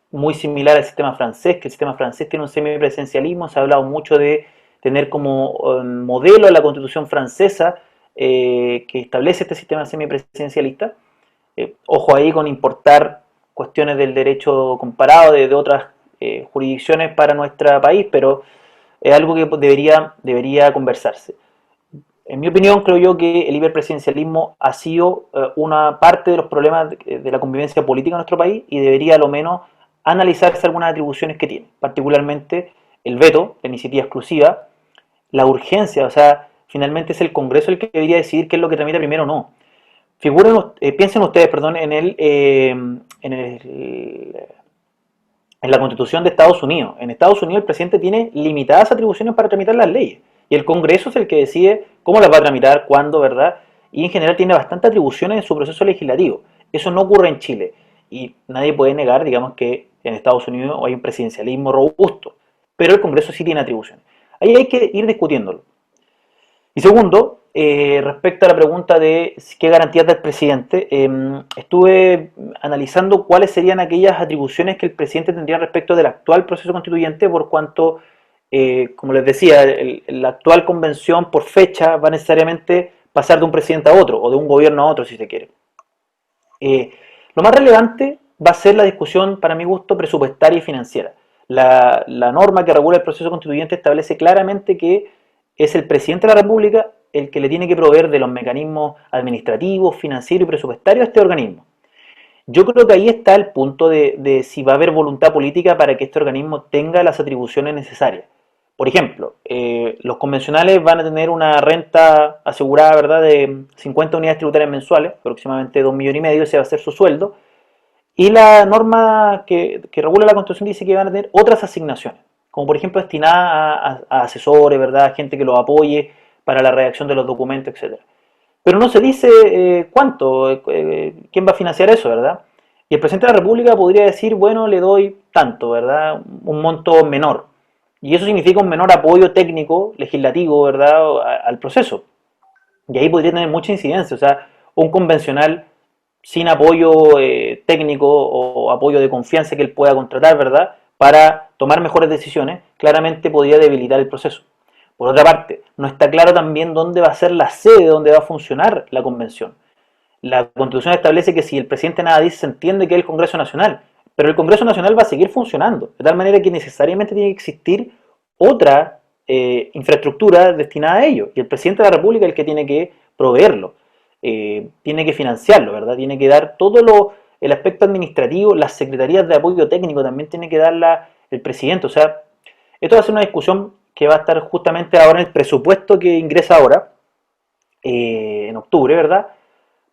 [SPEAKER 2] Muy similar al sistema francés, que el sistema francés tiene un semipresidencialismo, se ha hablado mucho de tener como modelo a la Constitución francesa que establece este sistema semipresidencialista. Ojo ahí con importar cuestiones del derecho comparado de otras jurisdicciones para nuestro país, pero es algo que debería conversarse. En mi opinión, creo yo que el hiperpresidencialismo ha sido una parte de los problemas de la convivencia política en nuestro país y debería a lo menos analizarse algunas atribuciones que tiene, particularmente el veto, la iniciativa exclusiva, la urgencia, o sea, finalmente es el Congreso el que debería decidir qué es lo que tramita primero o no. Piensen ustedes, perdón, en la Constitución de Estados Unidos. En Estados Unidos el presidente tiene limitadas atribuciones para tramitar las leyes y el Congreso es el que decide cómo las va a tramitar, cuándo, ¿verdad? Y en general tiene bastantes atribuciones en su proceso legislativo. Eso no ocurre en Chile y nadie puede negar, digamos, que en Estados Unidos hay un presidencialismo robusto, pero el Congreso sí tiene atribuciones. Ahí hay que ir discutiéndolo. Y segundo, respecto a la pregunta de qué garantías da el presidente, estuve analizando cuáles serían aquellas atribuciones que el presidente tendría respecto del actual proceso constituyente, por cuanto, como les decía, la actual convención por fecha va necesariamente pasar de un presidente a otro, o de un gobierno a otro, si se quiere. Lo más relevante va a ser la discusión, para mi gusto, presupuestaria y financiera. La norma que regula el proceso constituyente establece claramente que es el presidente de la República el que le tiene que proveer de los mecanismos administrativos, financieros y presupuestarios a este organismo. Yo creo que ahí está el punto de si va a haber voluntad política para que este organismo tenga las atribuciones necesarias. Por ejemplo, los convencionales van a tener una renta asegurada, ¿verdad?, de 50 unidades tributarias mensuales, aproximadamente 2,5 millones, ese va a ser su sueldo. Y la norma que regula la Constitución dice que van a tener otras asignaciones, como por ejemplo destinadas a asesores, ¿verdad?, a gente que los apoye para la redacción de los documentos, etc. Pero no se dice cuánto, quién va a financiar eso, ¿verdad? Y el presidente de la República podría decir, bueno, le doy tanto, ¿verdad?, un monto menor. Y eso significa un menor apoyo técnico, legislativo, ¿verdad?, al proceso. Y ahí podría tener mucha incidencia, o sea, un convencional sin apoyo técnico o apoyo de confianza que él pueda contratar, ¿verdad?, para tomar mejores decisiones, claramente podría debilitar el proceso. Por otra parte, no está claro también dónde va a ser la sede donde va a funcionar la convención. La Constitución establece que si el presidente nada dice, se entiende que es el Congreso Nacional, pero el Congreso Nacional va a seguir funcionando, de tal manera que necesariamente tiene que existir otra infraestructura destinada a ello, y el presidente de la República es el que tiene que proveerlo, tiene que financiarlo, ¿verdad? Tiene que dar el aspecto administrativo, las secretarías de apoyo técnico también tiene que darla el presidente. O sea, esto va a ser una discusión que va a estar justamente ahora en el presupuesto que ingresa ahora, en octubre, ¿verdad?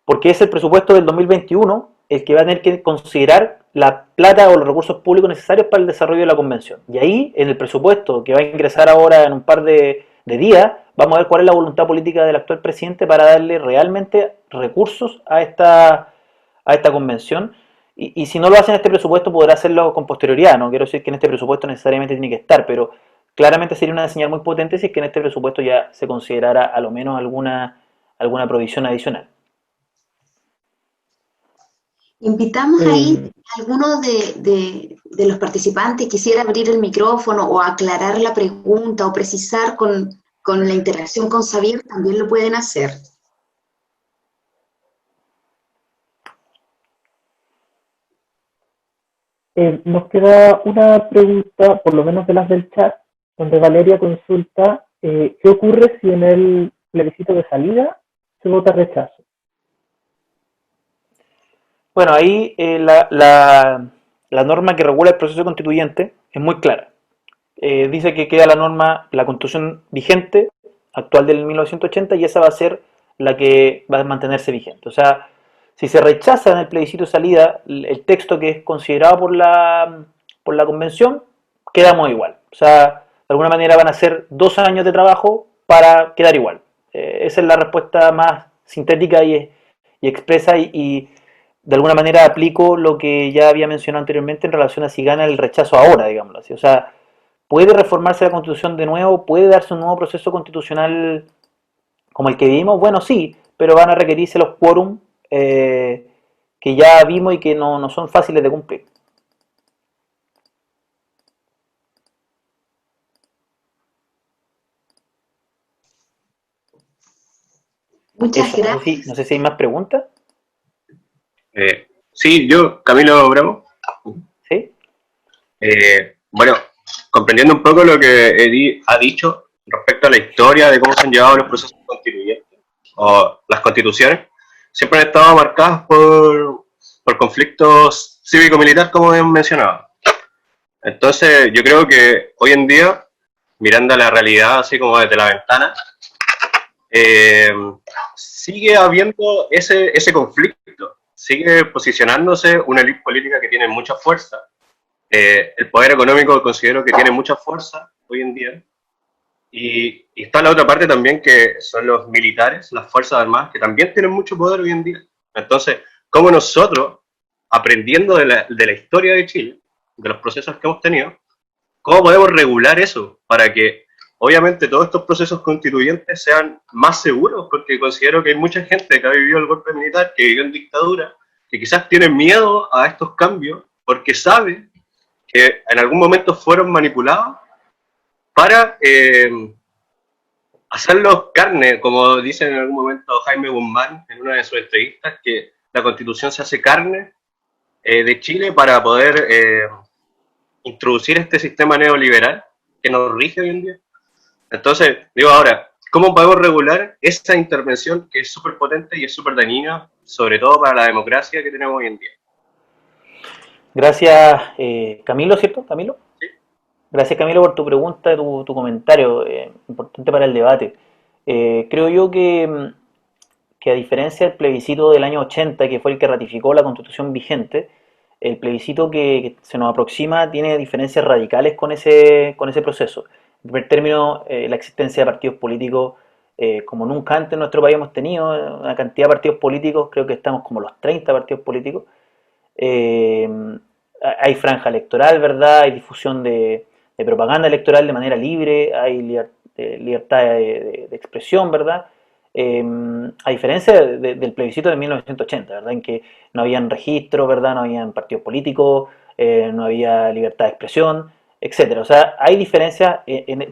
[SPEAKER 2] Porque es el presupuesto del 2021 el que va a tener que considerar la plata o los recursos públicos necesarios para el desarrollo de la convención. Y ahí, en el presupuesto que va a ingresar ahora en un par de días, vamos a ver cuál es la voluntad política del actual presidente para darle realmente recursos a esta convención. Y si no lo hace en este presupuesto, podrá hacerlo con posterioridad. No quiero decir que en este presupuesto necesariamente tiene que estar, pero claramente sería una señal muy potente si es que en este presupuesto ya se considerara a lo menos alguna provisión adicional.
[SPEAKER 1] Invitamos ahí a alguno de los participantes, quisiera abrir el micrófono o aclarar la pregunta o precisar con la interacción con Xavier, también lo pueden hacer.
[SPEAKER 3] Nos queda una pregunta, por lo menos de las del chat, donde Valeria consulta qué ocurre si en el plebiscito de salida se vota rechazo.
[SPEAKER 2] Bueno, ahí la norma que regula el proceso constituyente es muy clara. Dice que queda la constitución vigente, actual del 1980, y esa va a ser la que va a mantenerse vigente. O sea, si se rechaza en el plebiscito de salida el texto que es considerado por la convención, quedamos igual. O sea, de alguna manera van a ser 2 años de trabajo para quedar igual. Esa es la respuesta más sintética y expresa, y de alguna manera aplico lo que ya había mencionado anteriormente en relación a si gana el rechazo ahora, digámoslo así. O sea, ¿puede reformarse la Constitución de nuevo? ¿Puede darse un nuevo proceso constitucional como el que vivimos? Bueno, sí, pero van a requerirse los quórum que ya vimos y que no son fáciles de cumplir.
[SPEAKER 1] Muchas
[SPEAKER 2] Eso,
[SPEAKER 1] gracias.
[SPEAKER 2] no sé si hay más preguntas.
[SPEAKER 4] Sí, yo, Camilo Bravo.
[SPEAKER 2] ¿Sí?
[SPEAKER 4] Bueno, comprendiendo un poco lo que Edi ha dicho respecto a la historia de cómo se han llevado los procesos constituyentes o las constituciones, siempre han estado marcadas por conflictos cívico-militar, como hemos mencionado. Entonces, yo creo que hoy en día, mirando la realidad así como desde la ventana, sigue habiendo ese conflicto, sigue posicionándose una élite política que tiene mucha fuerza. El poder económico considero que tiene mucha fuerza hoy en día. Y está la otra parte también, que son los militares, las fuerzas armadas, que también tienen mucho poder hoy en día. Entonces, ¿cómo nosotros, aprendiendo de la historia de Chile, de los procesos que hemos tenido, cómo podemos regular eso para que obviamente todos estos procesos constituyentes sean más seguros? Porque considero que hay mucha gente que ha vivido el golpe militar, que vivió en dictadura, que quizás tiene miedo a estos cambios porque sabe que en algún momento fueron manipulados para hacerlos carne, como dice en algún momento Jaime Guzmán en una de sus entrevistas, que la Constitución se hace carne de Chile para poder introducir este sistema neoliberal que nos rige hoy en día. Entonces, digo ahora, ¿cómo podemos regular esa intervención que es súper potente y es súper dañina, sobre todo para la democracia que tenemos hoy en día?
[SPEAKER 2] Gracias, Camilo, ¿cierto? Camilo.
[SPEAKER 4] ¿Sí?
[SPEAKER 2] Gracias, Camilo, por tu pregunta y tu comentario, importante para el debate. Creo yo que a diferencia del plebiscito del año 80, que fue el que ratificó la Constitución vigente, el plebiscito que se nos aproxima tiene diferencias radicales con ese proceso. En primer término, la existencia de partidos políticos como nunca antes en nuestro país hemos tenido, una cantidad de partidos políticos, creo que estamos como los 30 partidos políticos. Eh, Hay franja electoral, ¿verdad? Hay difusión de propaganda electoral de manera libre, hay libertad de expresión, ¿verdad? A diferencia del plebiscito de 1980, ¿verdad? En que no habían registros, ¿verdad? No habían partidos políticos, no había libertad de expresión, etcétera. O sea, hay diferencias,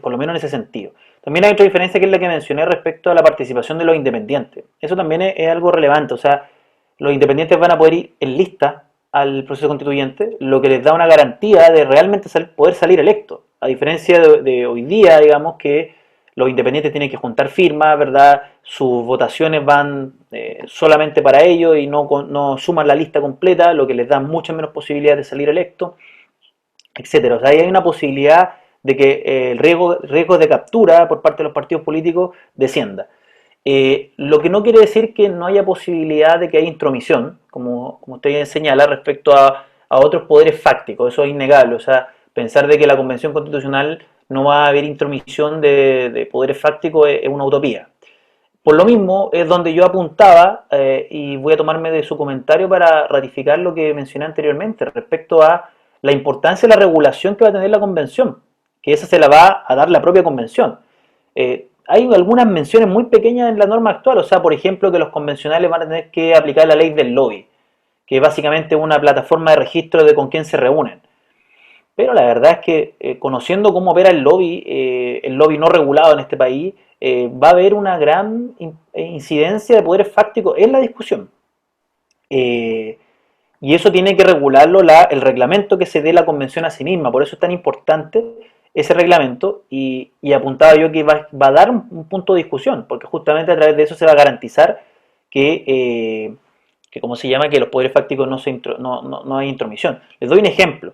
[SPEAKER 2] por lo menos en ese sentido. También hay otra diferencia que es la que mencioné respecto a la participación de los independientes. Eso también es algo relevante, o sea, los independientes van a poder ir en lista al proceso constituyente, lo que les da una garantía de realmente poder salir electos, a diferencia de hoy día, digamos, que los independientes tienen que juntar firmas, ¿verdad? Sus votaciones van solamente para ellos y no suman la lista completa, lo que les da muchas menos posibilidades de salir electos, etcétera. O sea, ahí hay una posibilidad de que el riesgo de captura por parte de los partidos políticos descienda. Lo que no quiere decir que no haya posibilidad de que haya intromisión, como usted señala, respecto a otros poderes fácticos, eso es innegable. O sea, pensar de que la Convención Constitucional no va a haber intromisión de poderes fácticos es una utopía. Por lo mismo, es donde yo apuntaba, y voy a tomarme de su comentario para ratificar lo que mencioné anteriormente, respecto a la importancia de la regulación que va a tener la Convención, que esa se la va a dar la propia Convención. Hay algunas menciones muy pequeñas en la norma actual, o sea, por ejemplo, que los convencionales van a tener que aplicar la ley del lobby, que es básicamente una plataforma de registro de con quién se reúnen. Pero la verdad es que conociendo cómo opera el lobby no regulado en este país, va a haber una gran incidencia de poderes fácticos en la discusión. Y eso tiene que regularlo el reglamento que se dé la convención a sí misma. Por eso es tan importante ese reglamento, y apuntaba yo que va a dar un punto de discusión, porque justamente a través de eso se va a garantizar que ¿cómo se llama?, que los poderes fácticos no hay intromisión. Les doy un ejemplo.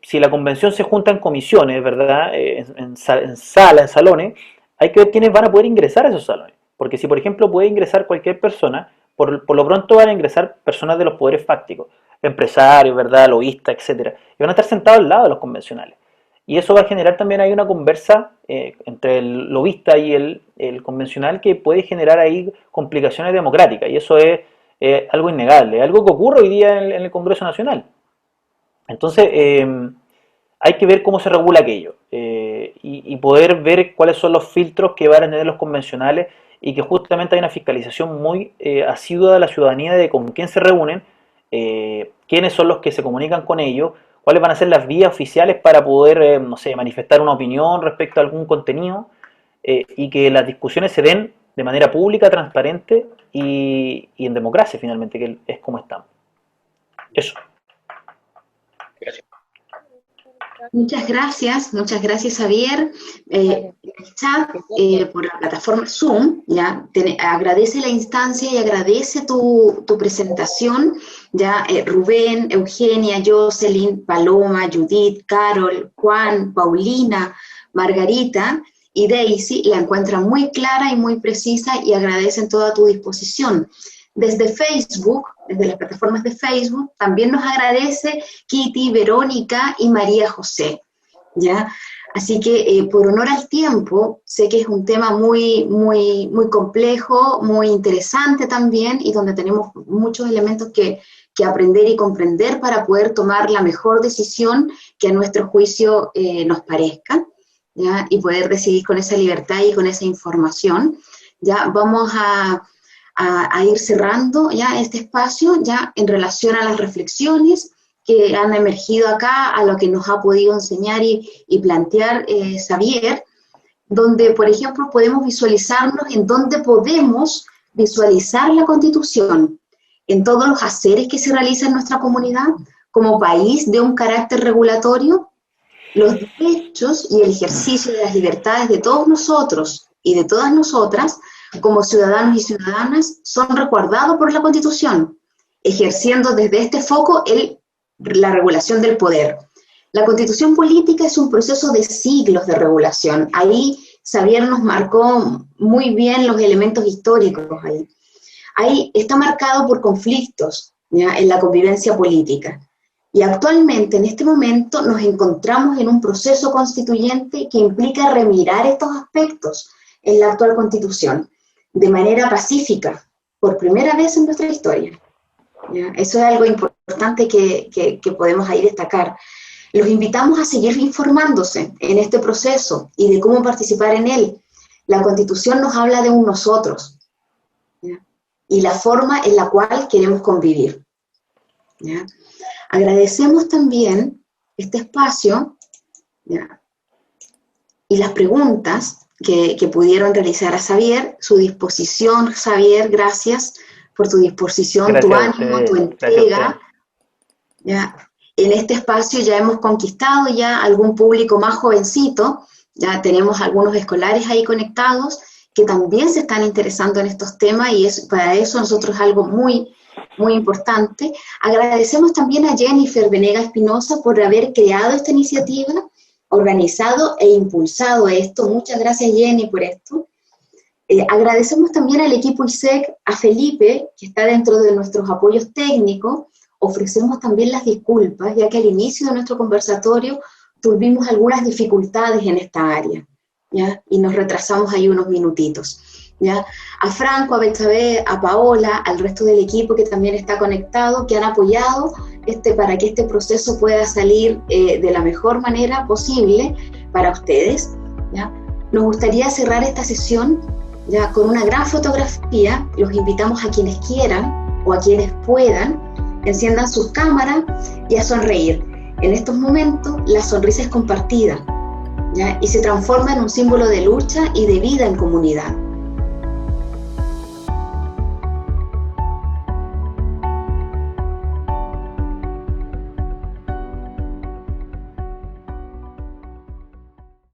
[SPEAKER 2] Si la convención se junta en comisiones, ¿verdad?, en salas, en salones, hay que ver quiénes van a poder ingresar a esos salones. Porque si, por ejemplo, puede ingresar cualquier persona, por lo pronto van a ingresar personas de los poderes fácticos, empresarios, ¿verdad?, lobistas, etcétera, y van a estar sentados al lado de los convencionales. Y eso va a generar también ahí una conversa entre el lobista y el convencional, que puede generar ahí complicaciones democráticas, y eso es algo innegable, algo que ocurre hoy día en el Congreso Nacional. Entonces, hay que ver cómo se regula aquello, y poder ver cuáles son los filtros que van a tener los convencionales, y que justamente hay una fiscalización muy asidua de la ciudadanía de con quién se reúnen, quiénes son los que se comunican con ellos, cuáles van a ser las vías oficiales para poder, no sé, manifestar una opinión respecto a algún contenido, y que las discusiones se den de manera pública, transparente y en democracia, finalmente, que es como estamos. Eso.
[SPEAKER 4] Gracias.
[SPEAKER 1] Muchas gracias Javier. El chat por la plataforma Zoom ya agradece la instancia y agradece tu presentación. Ya Rubén, Eugenia, Jocelyn, Paloma, Judith, Carol, Juan, Paulina, Margarita y Daisy la encuentran muy clara y muy precisa y agradecen toda tu disposición. Desde Facebook, desde las plataformas de Facebook, también nos agradece Kitty, Verónica y María José, ¿ya? Así que por honor al tiempo, sé que es un tema muy complejo, muy interesante también, y donde tenemos muchos elementos que aprender y comprender para poder tomar la mejor decisión que a nuestro juicio nos parezca, ¿ya? Y poder decidir con esa libertad y con esa información. Ya vamos a ir cerrando ya este espacio, ya en relación a las reflexiones que han emergido acá, a lo que nos ha podido enseñar y plantear Xavier, donde, por ejemplo, podemos visualizarnos en dónde podemos visualizar la Constitución, en todos los haceres que se realizan en nuestra comunidad, como país de un carácter regulatorio, los derechos y el ejercicio de las libertades de todos nosotros y de todas nosotras, como ciudadanos y ciudadanas, son resguardados por la Constitución, ejerciendo desde este foco la regulación del poder. La Constitución política es un proceso de siglos de regulación. Ahí Xavier nos marcó muy bien los elementos históricos. Ahí está marcado por conflictos, ¿ya?, en la convivencia política. Y actualmente, en este momento, nos encontramos en un proceso constituyente que implica remirar estos aspectos en la actual Constitución, de manera pacífica, por primera vez en nuestra historia. ¿Ya? Eso es algo importante que podemos ahí destacar. Los invitamos a seguir informándose en este proceso y de cómo participar en él. La Constitución nos habla de un nosotros, ¿ya?, y la forma en la cual queremos convivir, ¿ya? Agradecemos también este espacio, ¿ya?, y las preguntas que pudieron realizar a Xavier. Su disposición, Xavier, gracias por tu disposición,
[SPEAKER 2] Gracias
[SPEAKER 1] tu
[SPEAKER 2] a
[SPEAKER 1] ánimo,
[SPEAKER 2] ustedes,
[SPEAKER 1] tu
[SPEAKER 2] gracias a
[SPEAKER 1] entrega.
[SPEAKER 2] ustedes.
[SPEAKER 1] ¿Ya? En este espacio ya hemos conquistado ya algún público más jovencito, ya tenemos algunos escolares ahí conectados que también se están interesando en estos temas, y para eso nosotros es algo muy, muy importante. Agradecemos también a Jennifer Venega Espinosa por haber creado esta iniciativa, organizado e impulsado esto. Muchas gracias, Jenny, por esto. Agradecemos también al equipo ISEC, a Felipe, que está dentro de nuestros apoyos técnicos. Ofrecemos también las disculpas, ya que al inicio de nuestro conversatorio tuvimos algunas dificultades en esta área, ¿ya? Y nos retrasamos ahí unos minutitos, ¿ya? A Franco, a Betsabe, a Paola, al resto del equipo que también está conectado, que han apoyado para que este proceso pueda salir de la mejor manera posible para ustedes, ¿ya? Nos gustaría cerrar esta sesión ya con una gran fotografía. Los invitamos a quienes quieran o a quienes puedan, enciendan sus cámaras y a sonreír. En estos momentos la sonrisa es compartida, ¿ya? Y se transforma en un símbolo de lucha y de vida en comunidad.